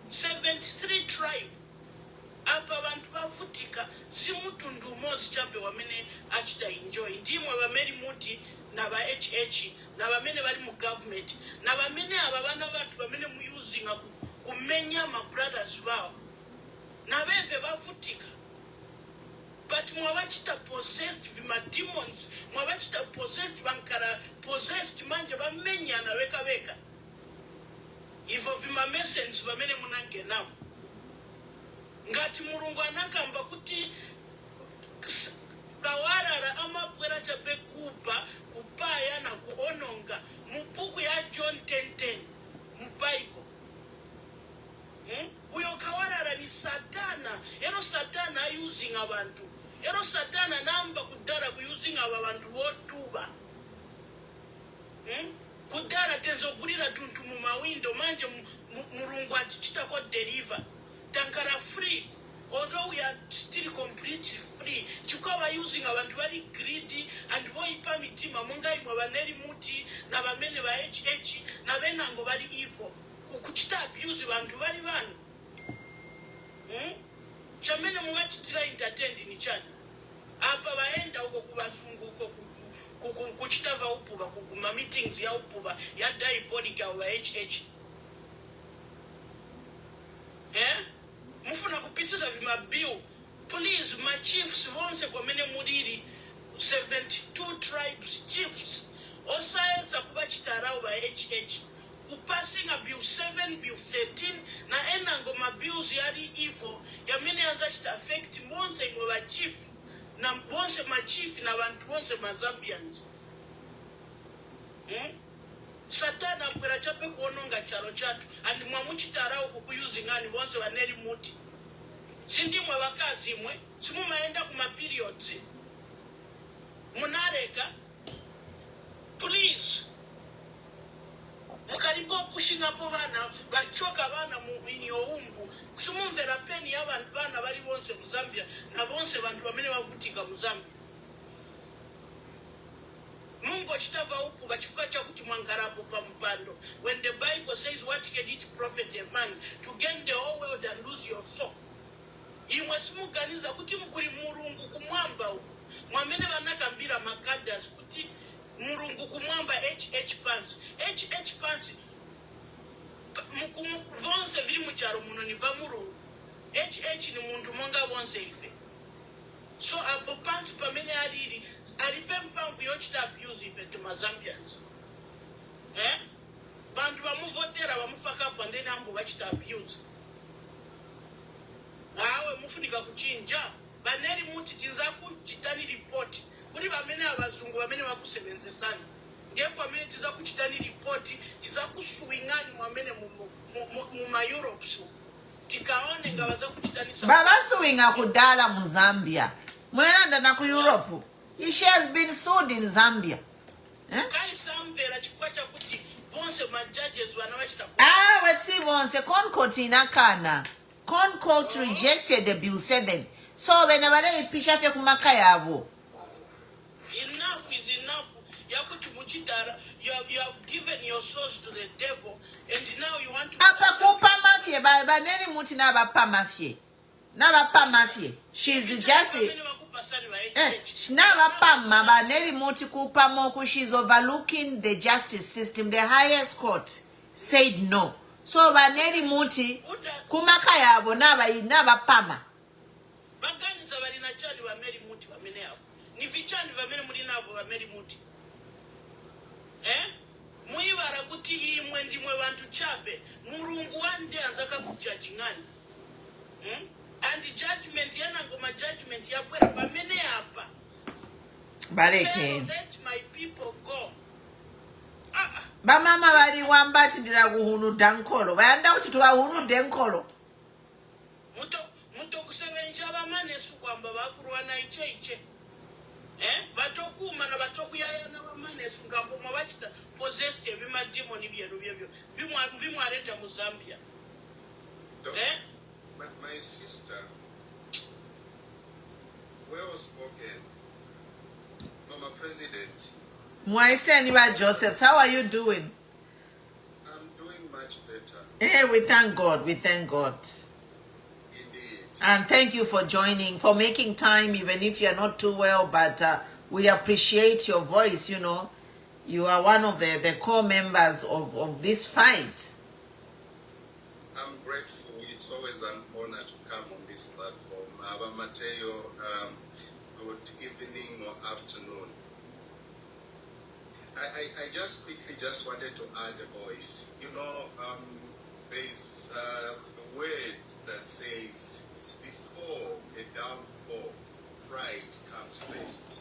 B: 73 tribe. Apa bantu bafutika simutundu mozi chape wamene achita enjoy. Ndimwe wa Nedi Muti na ba HH na bamene bali mu government na bamene ababana batu bamene mu using kumenya ma brothers bao. Na beve bafutika. But mwabachita possessed vima demons, mwabachita possessed bankara, possessed manje bamenya na weka. Ivo vima messens vamene munange nao. Ngati Mulungu anakamba kuti kawarara amabwera chape kupa, kupaya na kuononga mubuku ya John 10:10 mu Bible. Uyo kawarara ni Satana. Ero Satana using abantu. Ero Satana namba kudara using abantu wotuba. Kudara tenzo gulira tuntu mu mawindo manje Mulungu atichita ko deliver. Tankara free. Although we are still completely free. Chukwa using abantu very greedy and boipa mitima monga imwe ba Nedi Muti na bamene ba HH na benango bari evil. Kuchita abuse bantu bari banu. chamene mungachitira entertained ni chani apa vaenda uko kuvazungu uko kuchita vaupuva kuguma meetings ya upuva ya diabolic ava HH mufuna kupitisa vimabill please machiefs vonse kwamene muliri 72 tribes chiefs osayenza kuvachitarawo va HH kupassing a bill 7 bill 13 na enango mabills yali ivo yamene yazachita affect monse imwe vachief na bonse machief na vantu bonse mazambians satana akwera chape kuononga charo chatu andi mwamuchitarawo kukuyuzingani bonse vaneri muti sindimwe vakazi imwe simumaenda kumaperiods munareka please mukaripo pushing up vana vachoka vana in your umbu kusumumvera peni ya vana vari vonse muzambia na vonse vantu vamene vavutika muzambia mungu chitava upu vachifuka chakuti mwangarapo pamupando when the Bible says what can it profit a man to gain the whole world and lose your soul imwe simuganiza kuti mukuri murungu kumwamba uku mwamene vanakambira makadas kuti murungu kumwamba HH pants vonse viri mucharo muno ni va murungu HH ni muntu monga vonse ife so apo pants pamene ariri aripe mpamvu yochita abuse ife timazambians vantu vamuvotera vamufakapwa ndeni ambo vachita abuse hawe mufunika kuchinja vaneri muti tinza kuchitani report kuri vamene avazungu vamene vakusevenzesana ngekwamene tiza kuchitani report tiza kusuwingani mwamene mumaeuropes tikaone nga vaza kuchitanisa
A: vavasuwinga kudala mu Zambia mwenanda na ku Europe. She has been sued in Zambia.
B: Kaisamvera chikwa chakuti bonse majudges vana vachita
A: wetsi bonse Concourt inakana. Concourt rejected the bill 7. So when vale ipisha fye kumaka yabo.
B: Enough is enough. Yakuti muchitara you have given your souls to the devil and now you want to
A: apa kupa mafie ba neni muti na ba pa mafie. Na ba pa mafie. She's just she's overlooking the justice system. The highest court said no. So Vaneri Muti kumaka yabo naba pama.
B: Baganiza balina chali wa Mary Muti wa mene yabo. Ni vichani wa mene mulina avo wa Mary Muti. Muibara kuti imwe ndimwe bantu chape. Murungu wande anzaka kujaji ngani. And the judgment yana ngoma judgment ya kwera pamene hapa
A: bareke
B: let my people go
A: ba mama bali wambati ndira kuhunu dankolo bayanda kuti tubahunu denkolo
B: muto kusebenja bamanesu kwamba bakurwana iche batokuma na batokuyaya na bamanesu ngambo mabachita possessed bima demon byero byebyo bimwareta mu Zambia
C: My sister, well spoken, Mama President.
A: Mwaiseni Joseph, how are you doing?
C: I'm doing much better.
A: Hey, we thank God. We thank God.
C: Indeed.
A: And thank you for joining, for making time, even if you're not too well. But we appreciate your voice. You know, you are one of the core members of this fight.
C: I'm grateful. It's always an honor to come on this platform. Aba Mateo, good evening or afternoon. I just quickly wanted to add a voice. You know, there's a word that says, before a downfall, pride comes first.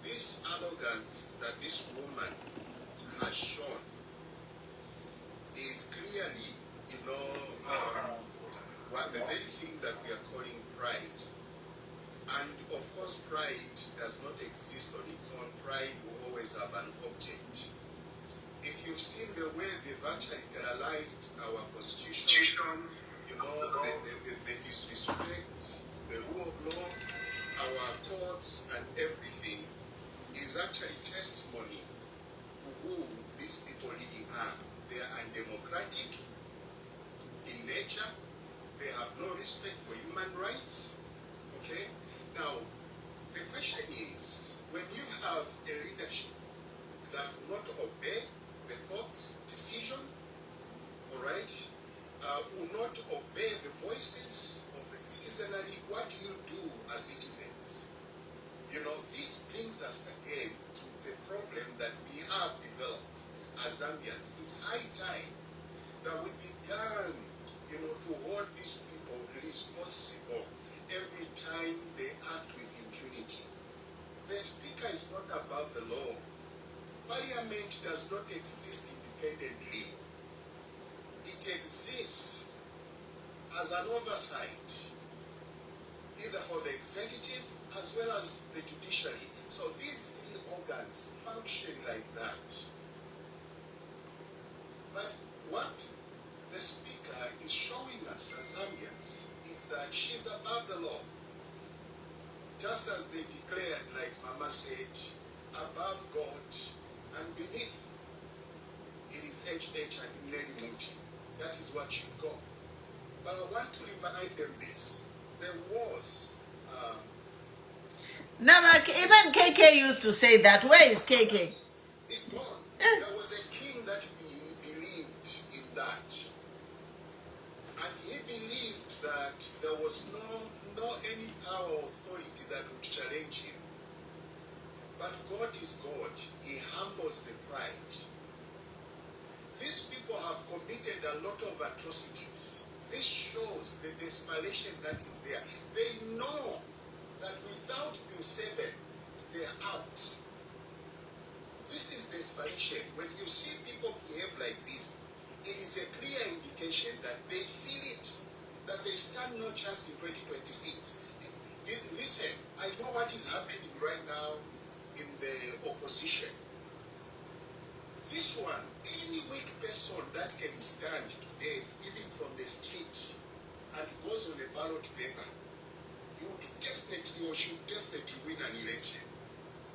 C: This arrogance that this woman has shown is clearly, you know, the very thing that we are calling pride. And of course, pride does not exist on its own. Pride will always have an object. If you've seen the way they've actually generalized our constitution, you know, the disrespect, the rule of law, our courts and everything is actually testimony to who these people really are. They are undemocratic in nature. They have no respect it's high time that we began, to hold these people responsible every time they act with impunity. The Speaker is not above the law. Parliament does not exist independently. It exists as an oversight, either for the executive as well as the judiciary. So these three organs function like that. But what the Speaker is showing us as Zambians is that she's above the law. Just as they declared, like Mama said, above God and beneath it is HH and Lady Muti. That is what should go. But I want to remind them this. There was
A: No, but even KK used to say that. Where is KK?
C: It's gone. There was a king that believed in that. And he believed that there was no any power or authority that would challenge him. But God is God. He humbles the pride. These people have committed a lot of atrocities. This shows the desperation that is there. They know that without Bill 7, they're out. This is desperation. When you see people behave like this, it is a clear indication that they feel it, that they stand no chance in 2026. Listen, I know what is happening right now in the opposition. This one, any weak person that can stand today, even from the street, and goes on the ballot paper, you would definitely or should definitely win an election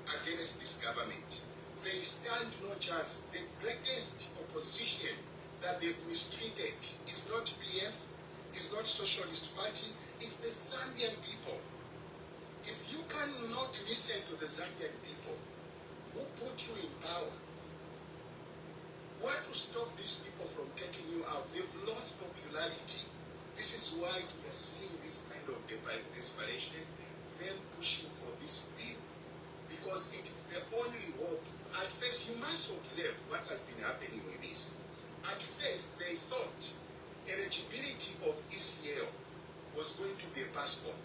C: against this government. They stand no chance. The greatest opposition that they've mistreated is not PF, is not Socialist Party, it's the Zambian people. If you cannot listen to the Zambian people, who put you in power? What to stop these people from taking you out? They've lost popularity. This is why we are seeing this kind of desperation, them pushing for this bill. Because it is the only hope. At first, you must observe what has been happening with this. At first, they thought eligibility of ECL was going to be a passport.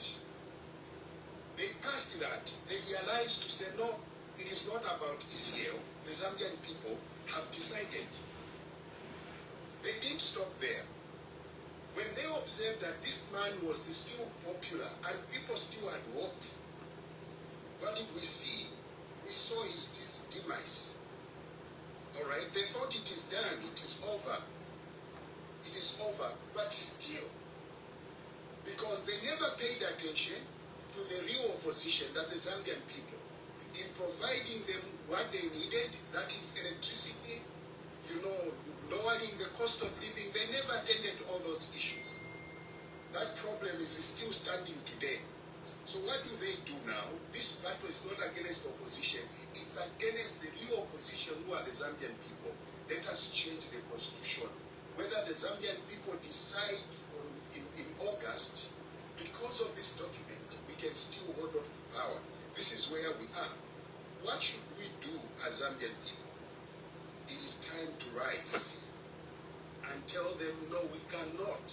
C: They passed that. They realized to say, no, it is not about ECL. The Zambian people have decided. They didn't stop there. When they observed that this man was still popular and people still had hope, what did we see? We saw his demise. All right? They thought it is done. It is over. It is over. But still, because they never paid attention to the real opposition, that the Zambian people, in providing them what they needed, that is electricity, lowering the cost of living. They never attended all those issues. That problem is still standing today. So what do they do now? This battle is not against opposition. It's against the real opposition, who are the Zambian people. Let us change the constitution. Whether the Zambian people decide in August, because of this document, we can still hold on to power. This is where we are. What should we do as Zambian people? It is time to rise and tell them, no, we cannot.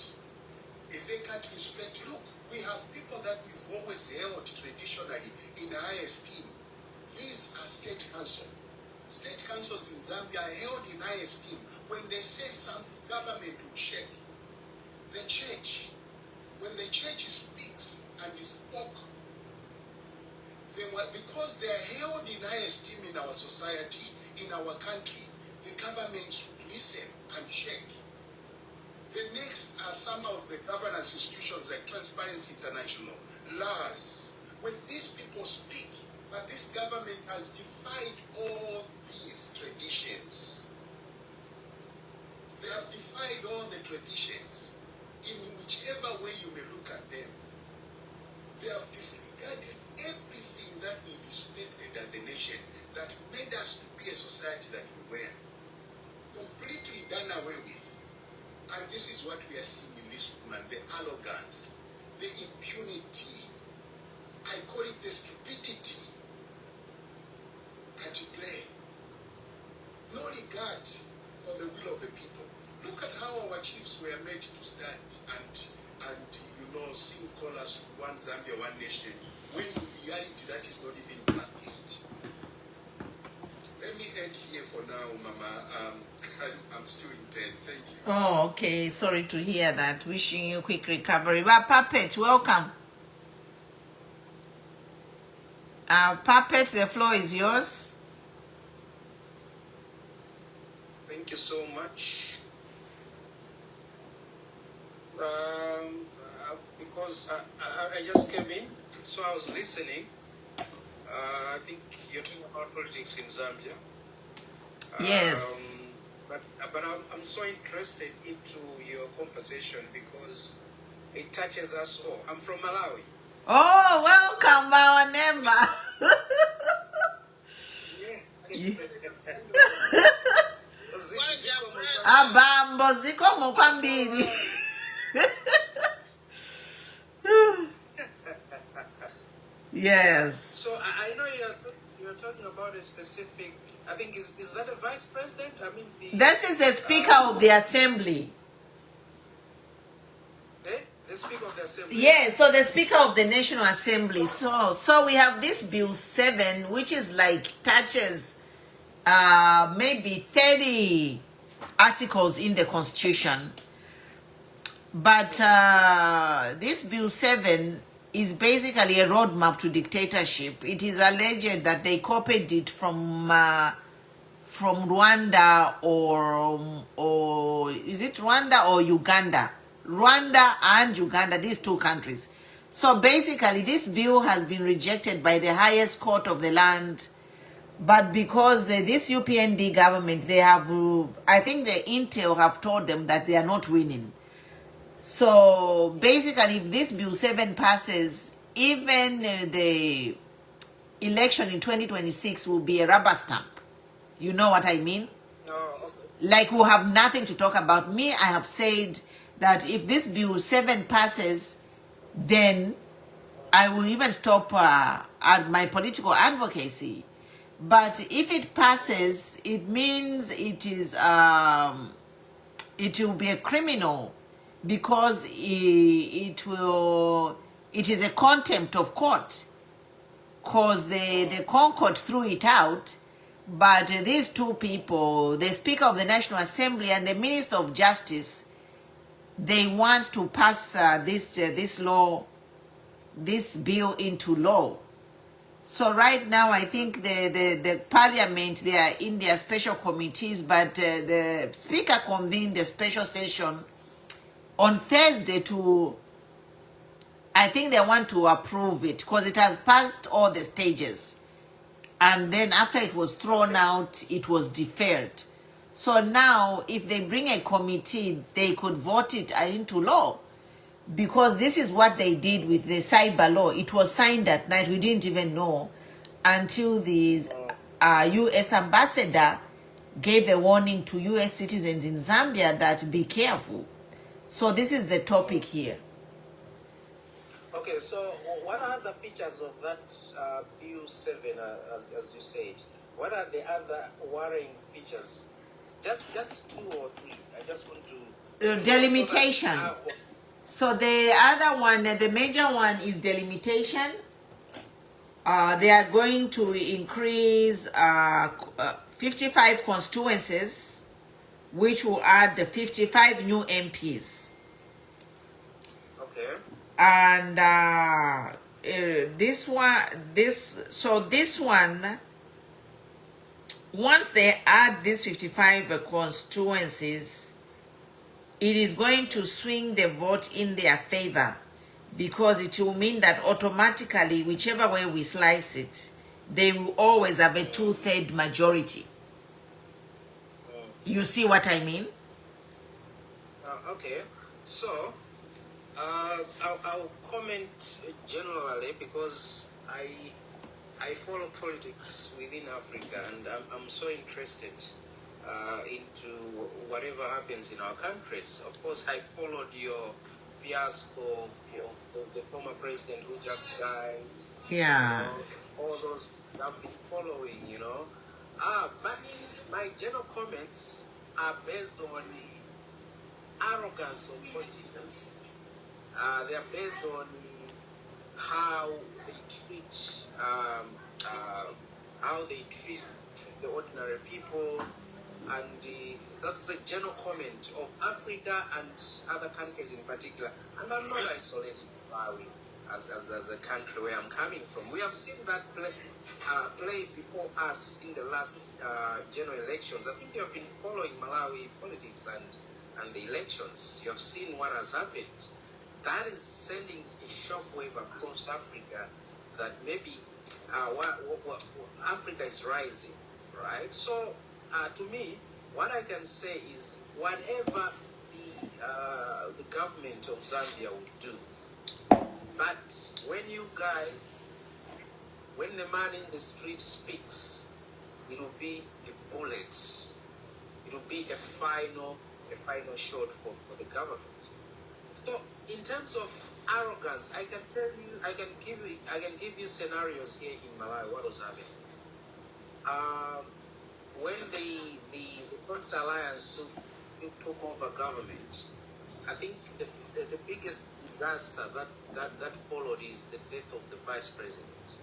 C: If they can't respect, look, we have people that we've always held traditionally in high esteem. These are state councils. State councils in Zambia are held in high esteem. When they say something, government will check. The church, when the church speaks and is spoke, because they are held in high esteem in our society, in our country, the government should listen and check. The next are some of the governance institutions like Transparency International, LAS. When these people speak, but this government has defied all these traditions. They have defied all the traditions in whichever way you may look at them. They have disregarded everything that we respected as a nation, that made us to be a society that we were. Completely done away with. And this is what we are seeing in this woman, the arrogance, the impunity. I call it the stupidity and play. No regard for the will understand and sing chorus one Zambia, one nation, when in reality that is not even practiced. Let me end here for now, Mama. I'm still in pain. Thank you.
A: Oh, okay. Sorry to hear that. Wishing you quick recovery. But Puppet, welcome. Puppet, the floor is yours.
D: Thank you so much. Because I just came in, so I was listening. I think you're talking about politics in Zambia.
A: Yes.
D: But I'm so interested into your conversation because it touches us all. I'm from Malawi.
A: Oh, welcome, our neighbor. Abambo ziko mukwambiri. Yes.
D: So I know you're talking about a specific. I think is that a vice president? I mean,
A: This is the Speaker of the Assembly.
D: The Speaker of the Assembly.
A: Yes, so the Speaker of the National Assembly. So we have this Bill 7, which is like touches maybe 30 articles in the Constitution. But this Bill 7 is basically a roadmap to dictatorship. It is alleged that they copied it from Rwanda or is it Rwanda or Uganda? Rwanda and Uganda, these two countries. So basically, this bill has been rejected by the highest court of the land. But because this UPND government, they have, I think the intel have told them that they are not winning. So basically, if this Bill 7 passes, even the election in 2026 will be a rubber stamp. You know what I mean?
D: Oh, okay.
A: Like we'll have nothing to talk about. Me, I have said that if this Bill 7 passes, then I will even stop at my political advocacy. But if it passes, it means it is it will be a criminal because it is a contempt of court because the Concord threw it out. But these two people, the Speaker of the National Assembly and the Minister of Justice, they want to pass this bill into law. So right now, I think the Parliament, they are in their special committees, but the Speaker convened a special session on Thursday to, I think they want to approve it because it has passed all the stages. And then after it was thrown out, it was deferred. So now, if they bring a committee, they could vote it into law. Because this is what they did with the cyber law. It was signed at night. We didn't even know until the U.S. ambassador gave a warning to U.S. citizens in Zambia that be careful. So this is the topic here.
D: Okay, so what are the features of that Bill 7, as you said? What are the other worrying features? Just 2 or 3. I just want to...
A: delimitation. So the other one, the major one is delimitation. They are going to increase 55 constituencies, which will add the 55 new MPs.
D: Okay.
A: And this one, once they add these 55 constituencies, it is going to swing the vote in their favor because it will mean that automatically, whichever way we slice it, they will always have a 2/3 majority. You see what I mean?
D: Okay. So, I'll comment generally because I follow politics within Africa and I'm so interested into whatever happens in our countries. Of course, I followed your fiasco of the former president who just died.
A: Yeah.
D: All those I've been following, But my general comments are based on arrogance of politicians. They are based on how they treat the ordinary people, and that's the general comment of Africa and other countries in particular. And I'm not isolating Malawi as a country where I'm coming from. We have seen that play before us in the last general elections. I think you have been following Malawi politics and the elections. You have seen what has happened. That is sending a shockwave across Africa that maybe Africa is rising, right? So, to me, what I can say is whatever the government of Zambia would do, but when the man in the street speaks, it will be a bullet. It will be a final shot for the government. So, in terms of arrogance, I can give you scenarios here in Malawi. What was happening? When the Congress Alliance took over government, I think the biggest disaster that followed is the death of the vice president,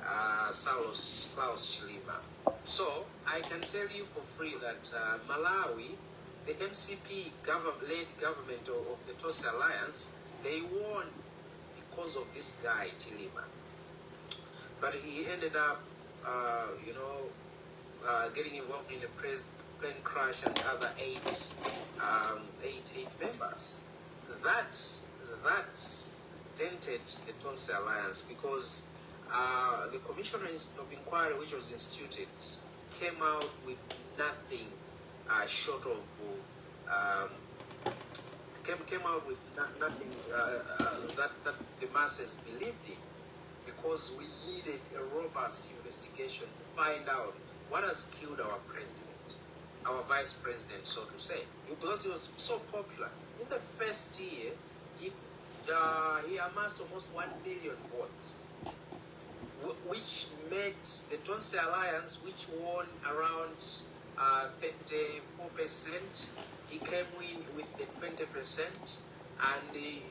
D: Klaus Chilima. So I can tell you for free that Malawi, the MCP led government of the Tosa Alliance, they won because of this guy Chilima. But he ended up, getting involved in a plane crash and other eight members. That dented the Tosa Alliance because the Commission of Inquiry, which was instituted, came out with nothing short of came out with nothing that the masses believed in, because we needed a robust investigation to find out what has killed our president, our vice president, so to say, because he was so popular. In the first year, he amassed almost 1 million votes, which made the Tonse Alliance, which won around 34%, he came in with the 20%, and the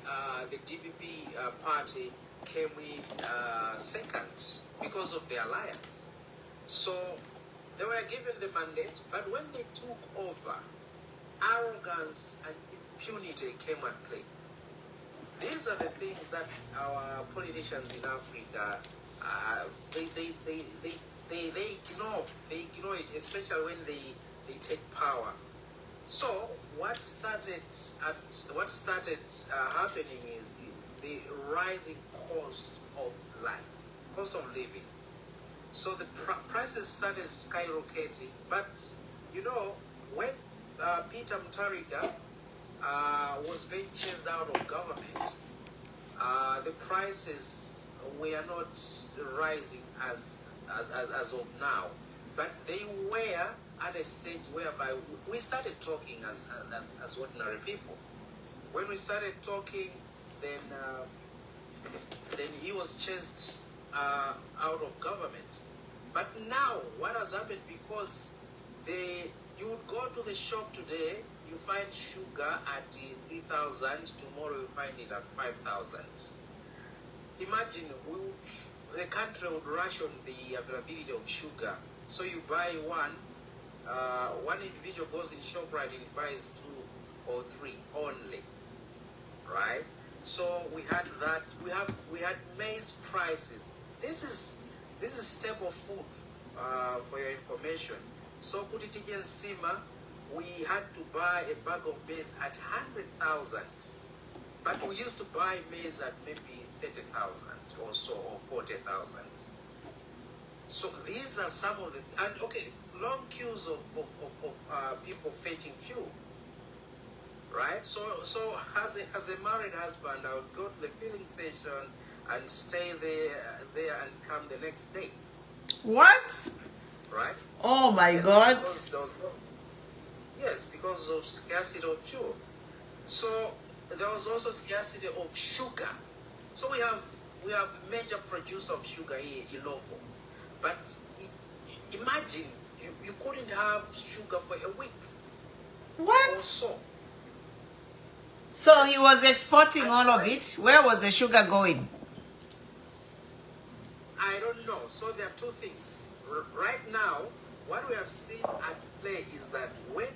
D: DPP party came in second because of the alliance. So they were given the mandate, but when they took over, arrogance and impunity came at play. These are the things that our politicians in Africa they ignore it, especially when they take power. So what started happening is the rising cost of life, cost of living. So the prices started skyrocketing. But when Peter Mutharika was being chased out of government, the prices were not rising as of now, but they were at a stage whereby we started talking as ordinary people. When we started talking, then he was chased out of government. But now, what has happened, because you would go to the shop today, you find sugar at 3,000, tomorrow you find it at 5,000. Imagine the country would ration the availability of sugar. So you buy one individual goes in ShopRite and buys 2 or 3 only, right? So we had that. We had maize prices. This is staple food for your information. So Kutitiki and Sima, we had to buy a bag of maize at 100,000, but we used to buy maize at maybe 30,000 or so, or 40,000. So these are some of the long queues of people fetching fuel, right? So as a married husband, I would go to the filling station and stay there and come the next day.
A: What?
D: Right?
A: Oh my God.
D: Because of scarcity of fuel. So there was also scarcity of sugar. So we have major producer of sugar here, Iloko. But imagine you couldn't have sugar for a week.
A: What?
D: Or so.
A: So he was exporting all of it. Where was the sugar going?
D: I don't know. So there are two things. Right now, what we have seen at play is that when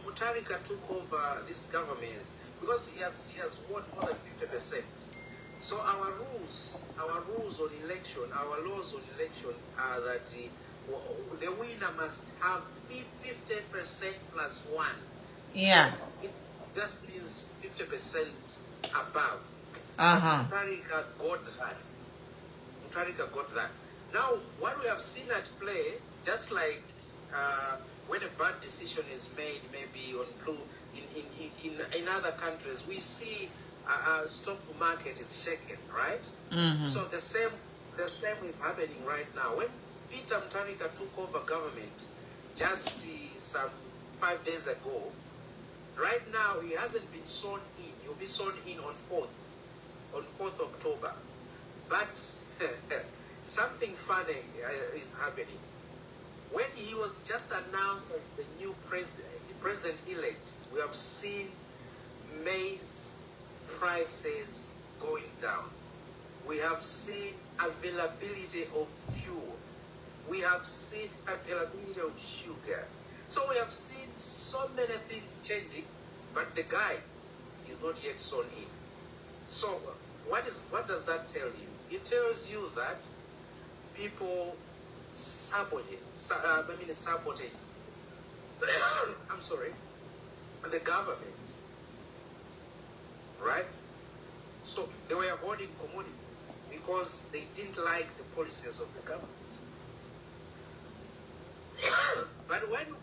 D: Mutarika took over this government, because he has won more than 50%. So our rules on election, our laws on election are that the winner must have 50% plus 1.
A: Yeah.
D: So it just means 50% above. Mutarika got that. Mutarika got that. Now, what we have seen at play, just like when a bad decision is made, maybe on blue, in other countries, we see stock market is shaken, right? So the same is happening right now. When Peter Mutarika took over government just some 5 days ago, right now he hasn't been sworn in. He'll be sworn in on 4th October. But something funny is happening. When he was just announced as the new president-elect, we have seen maize prices going down. We have seen availability of fuel. We have seen availability of sugar. So we have seen so many things changing, but the guy is not yet sworn in. So what does that tell you? It tells you that people sabotage. I'm sorry, the government, right? So they were holding commodities because they didn't like the policies of the government. But when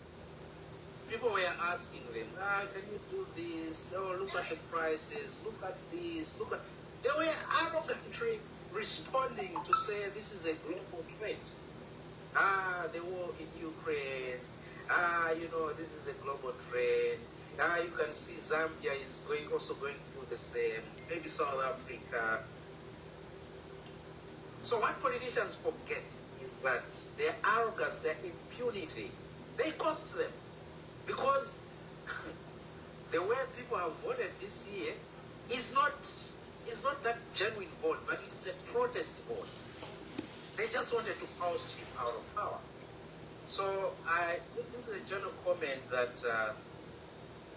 D: people were asking them, can you do this? Oh, look at the prices. Look at this. Look at. They were arrogantly responding to say this is a global trend. The war in Ukraine. This is a global trend. You can see Zambia is also going through the same. Maybe South Africa. So what politicians forget is that their arrogance, their impunity, they cost them. Because the way people have voted this year is not that genuine vote, but it is a protest vote. They just wanted to oust him out of power. So this is a general comment that,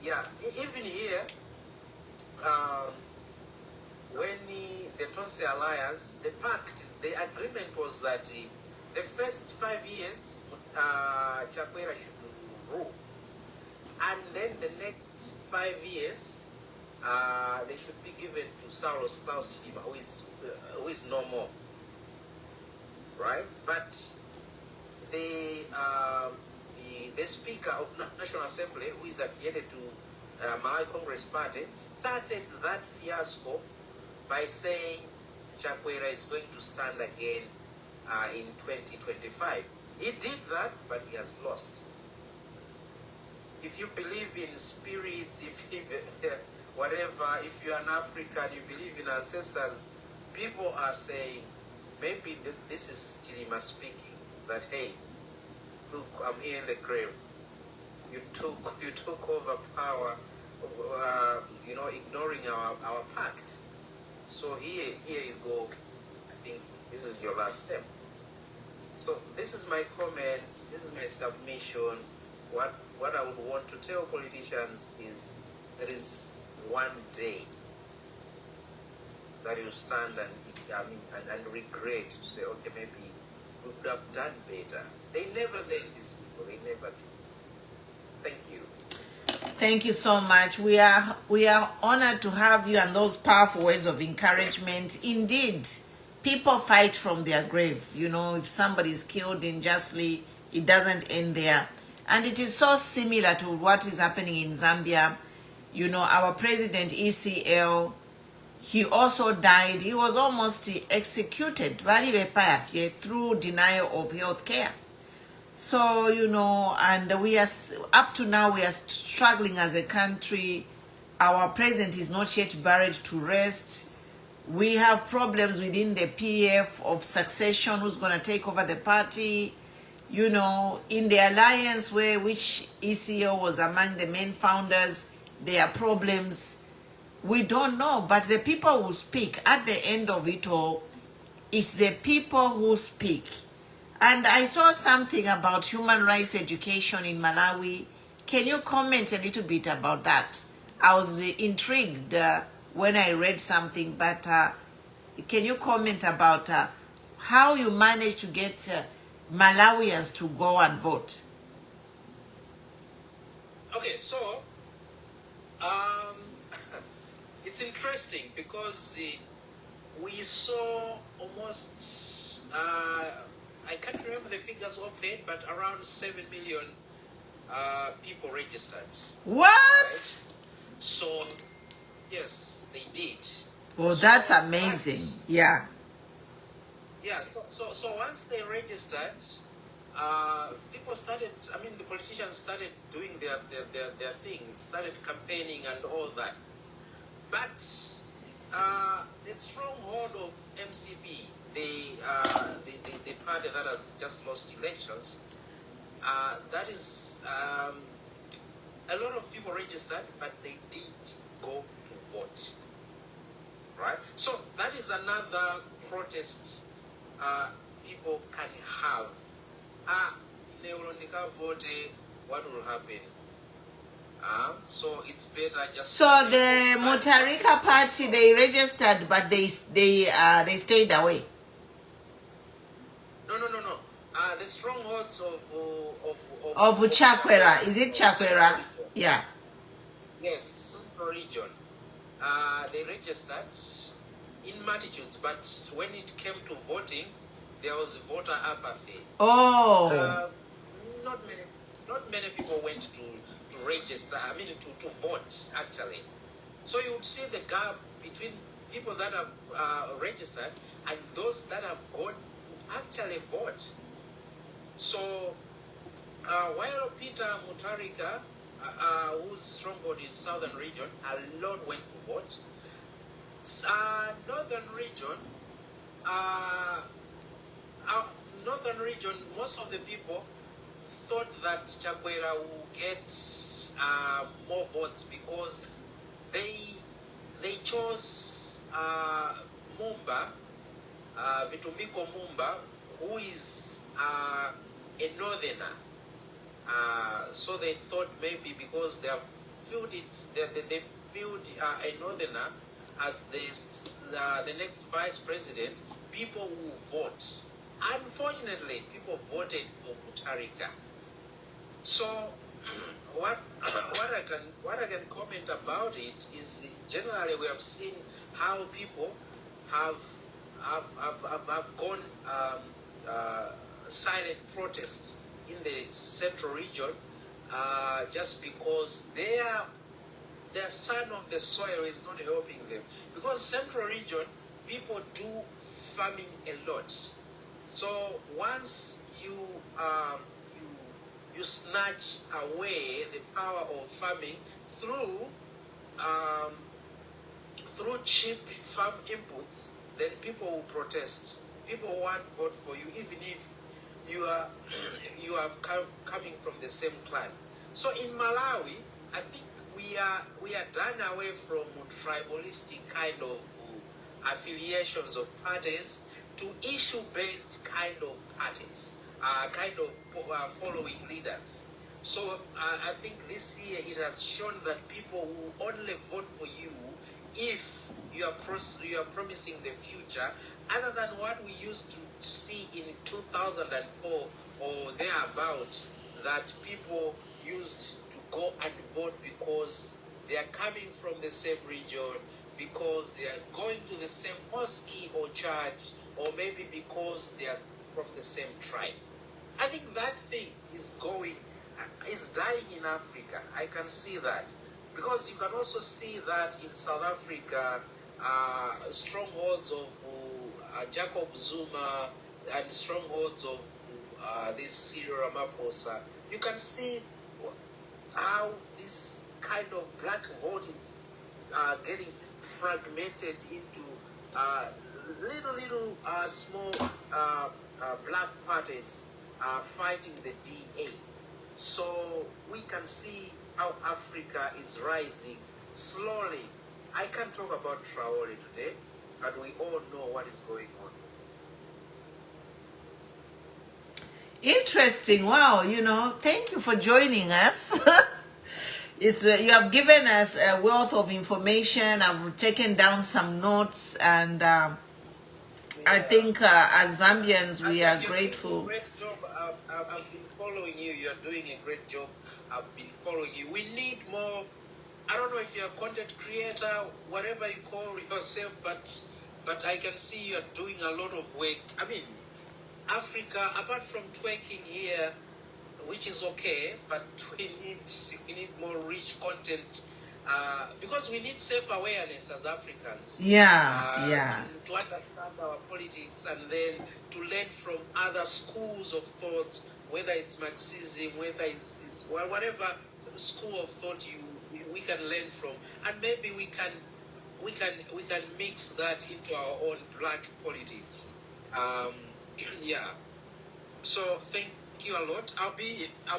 D: even here, when the Tonse Alliance, the agreement was that the first 5 years, Chakwera should rule. And then the next 5 years, they should be given to Saulos Klaus Schima, who is no more. Right? But the Speaker of National Assembly, who is affiliated to Malawi Congress Party, started that fiasco by saying Chakwera is going to stand again in 2025. He did that, but he has lost. If you believe in spirits, if you're an African, you believe in ancestors, people are saying, maybe this is Chilima speaking, that, hey, look, I'm here in the grave. You took over power, ignoring our pact. So here you go. I think this is your last step. So this is my comment. This is my submission. What I would want to tell politicians is there is one day that you stand and regret to say, okay, maybe we could have done better. They never let these people. They never do. Thank you.
A: Thank you so much. We are honored to have you and those powerful words of encouragement. Indeed, people fight from their grave. If somebody is killed unjustly, it doesn't end there. And it is so similar to what is happening in Zambia. Our president, ECL, he also died. He was almost executed through denial of health care. So, and we are, up to now, we are struggling as a country. Our president is not yet buried to rest. We have problems within the PF of succession, who's going to take over the party. In the alliance which ECO was among the main founders, there are problems. We don't know, but the people who speak at the end of it all, it's the people who speak. And I saw something about human rights education in Malawi. Can you comment a little bit about that? I was intrigued when I read something, but can you comment about how you managed to get Malawians to go and vote?
D: Okay, so it's interesting because we saw almost, I can't remember the figures offhand, but around 7 million people registered.
A: What? Right?
D: So, yes, they did.
A: Well, so that's amazing. Yeah.
D: Yeah, so once they registered, people started, I mean, the politicians started doing their thing, started campaigning and all that. But the stronghold of MCP, the party that has just lost elections, that is, a lot of people registered, but they did go to vote. Right? So that is another protest people can have. They will vote, what will happen? So it's better just.
A: So the Mutarika party, they registered, but they stayed away.
D: No. The strongholds
A: of Chakwera. Is it Chakwera? Yeah.
D: Yes, Central region. They registered in multitudes, but when it came to voting, there was voter apathy.
A: Oh.
D: Not many people went to register. I mean, to vote actually. So you would see the gap between people that have registered and those that have gone to actually vote. So while Peter Mutharika, whose stronghold is southern region, a lot went to vote. Northern region, most of the people thought that Chakwera will get more votes because they chose Mumba, Vitumiko Mumba, who is a northerner. So they thought maybe because they have filled it, they filled a northerner as the next vice president, people will vote. Unfortunately, people voted for Mutharika. So what I can comment about it is generally we have seen how people have gone silent protest in the central region just because their son of the soil is not helping them. Because central region, people do farming a lot. So once you snatch away the power of farming through cheap farm inputs, then people will protest. People won't vote for you, even if you are coming from the same clan. So in Malawi, I think we are done away from tribalistic kind of affiliations of parties to issue-based kind of parties, kind of following leaders. So I think this year it has shown that people will only vote for you if you are promising the future, other than what we used to see in 2004 or thereabout, that people used to go and vote because they are coming from the same region, because they are going to the same mosque or church, or maybe because they are from the same tribe. I think that thing is dying in Africa. I can see that. Because you can also see that in South Africa, strongholds of Jacob Zuma and strongholds of this Cyril Ramaphosa, you can see how this kind of black vote is getting fragmented into little small black parties fighting the DA. So we can see how Africa is rising slowly I can't talk about Traore today, but we all know what is going on.
A: Interesting. Wow, you know, thank you for joining us. It's you have given us a wealth of information. I've taken down some notes, and I think as Zambians we are grateful.
D: Great job. I've been following you. You're doing a great job. I've been following you. We need more. I don't know if you're a content creator, whatever you call yourself, but I can see you're doing a lot of work. I mean, Africa, apart from twerking here, which is okay, but we need more rich content because we need self-awareness as Africans.
A: Yeah.
D: To understand our politics and then to learn from other schools of thoughts, whether it's Marxism, whether it's whatever school of thought we can learn from, and maybe we can mix that into our own black politics. Yeah. So thank you a lot. I'll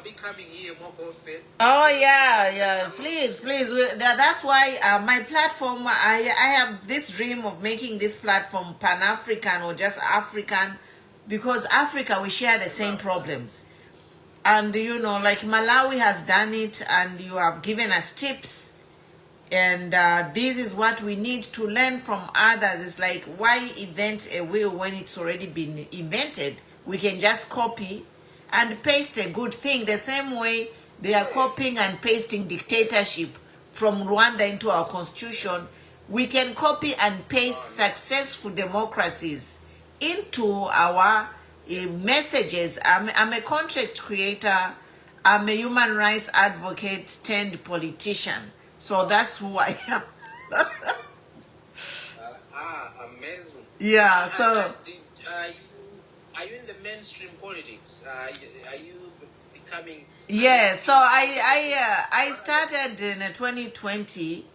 D: be coming here more often.
A: Oh yeah. Please. That's why my platform. I have this dream of making this platform Pan-African or just African, because Africa we share the same problems, and you know, like Malawi has done it, and you have given us tips. And this is what we need to learn from others. It's like, why invent a wheel when it's already been invented? We can just copy and paste a good thing. The same way they are copying and pasting dictatorship from Rwanda into our constitution, we can copy and paste successful democracies into our messages. I'm a content creator. I'm a human rights advocate turned politician. So that's who I am.
D: Amazing.
A: Yeah, so...
D: Are you in the mainstream politics? Are you becoming...
A: Yeah, so I started in 2020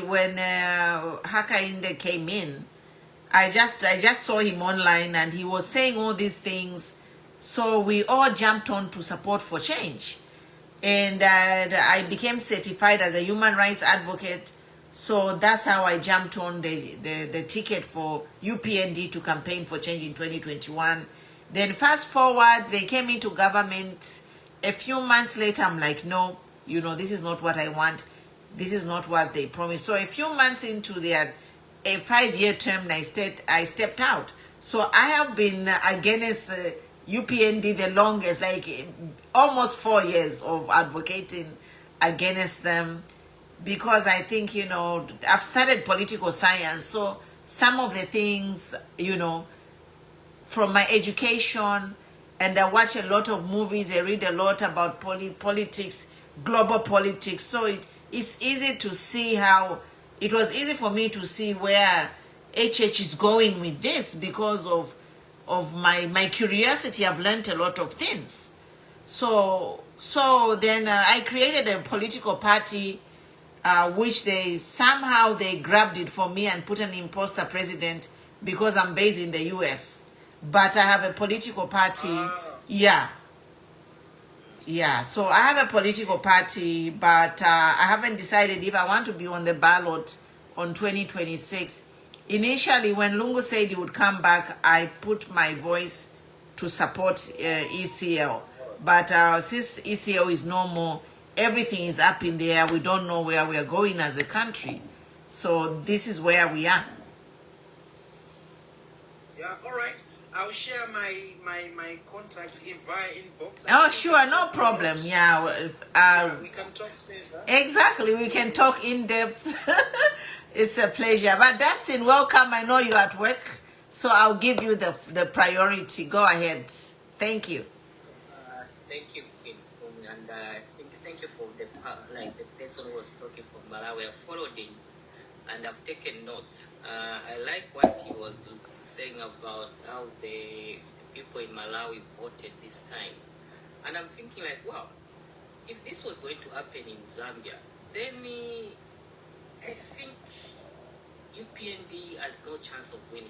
A: when Hakainde came in. I just saw him online and he was saying all these things. So we all jumped on to support for change. And I became certified as a human rights advocate. So that's how I jumped on the ticket for UPND to campaign for change in 2021. Then fast forward, they came into government. A few months later, I'm like, no, you know, this is not what I want. This is not what they promised. So a few months into their a 5-year term, I stepped out. So I have been against UPND the longest, like almost 4 years of advocating against them, because I think, you know, I've studied political science. So some of the things, you know, from my education, and I watch a lot of movies, I read a lot about politics, global politics. So it's easy to see how, it was easy for me to see where HH is going with this because of my curiosity. I've learned a lot of things. So then I created a political party, which they grabbed it for me and put an imposter president because I'm based in the US. But I have a political party. Yeah. So I have a political party, but I haven't decided if I want to be on the ballot on 2026. Initially, when Lungu said he would come back, I put my voice to support ECL. But since ECL is no more, everything is up in the air. We don't know where we are going as a country. So this is where we are.
D: Yeah, all right. I'll share my contact via inbox.
A: Oh, sure, no problem. Yeah,
D: we can talk further.
A: Exactly, we can talk in depth. It's a pleasure. But Dustin, welcome. I know you're at work, so I'll give you the priority. Go ahead. Thank you.
E: Thank you, and thank you for the person who was talking from Malawi. I followed him, and I've taken notes. I like what he was saying about how the people in Malawi voted this time, and I'm thinking like, wow, if this was going to happen in Zambia, then I think UPND has no chance of winning.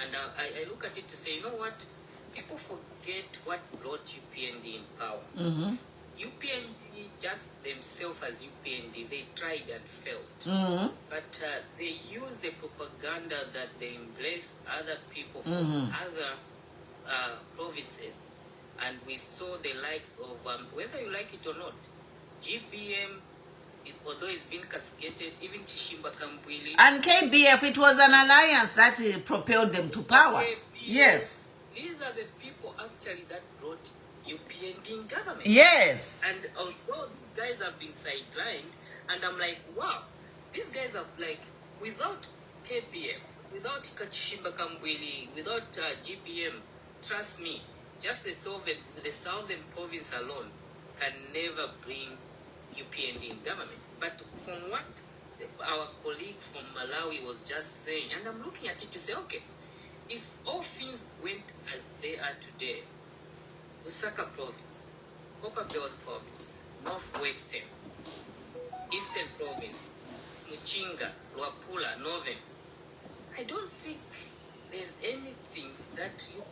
E: And I look at it to say, you know what? People forget what brought UPND in power.
A: Mm-hmm.
E: UPND just themselves as UPND. They tried and failed. But they used the propaganda that they embraced other people from other provinces. And we saw the likes of, whether you like it or not, GPM, although it's been cascaded, even Chishimba Kambwili.
A: And KBF, it was an alliance that propelled them to power.
E: KBF,
A: yes.
E: These are the people actually that brought UPND government.
A: Yes.
E: And although these guys have been sidelined, and I'm like, wow, these guys have like, without KBF, without Kachishimba Kambwili, without GPM, trust me, just the southern province alone can never bring UPND government. But from what our colleague from Malawi was just saying, and I'm looking at it to say, okay, if all things went as they are today, Lusaka province, Upper Belt province, Northwestern, Eastern province, Muchinga, Luapula, Northern, I don't think there's anything that you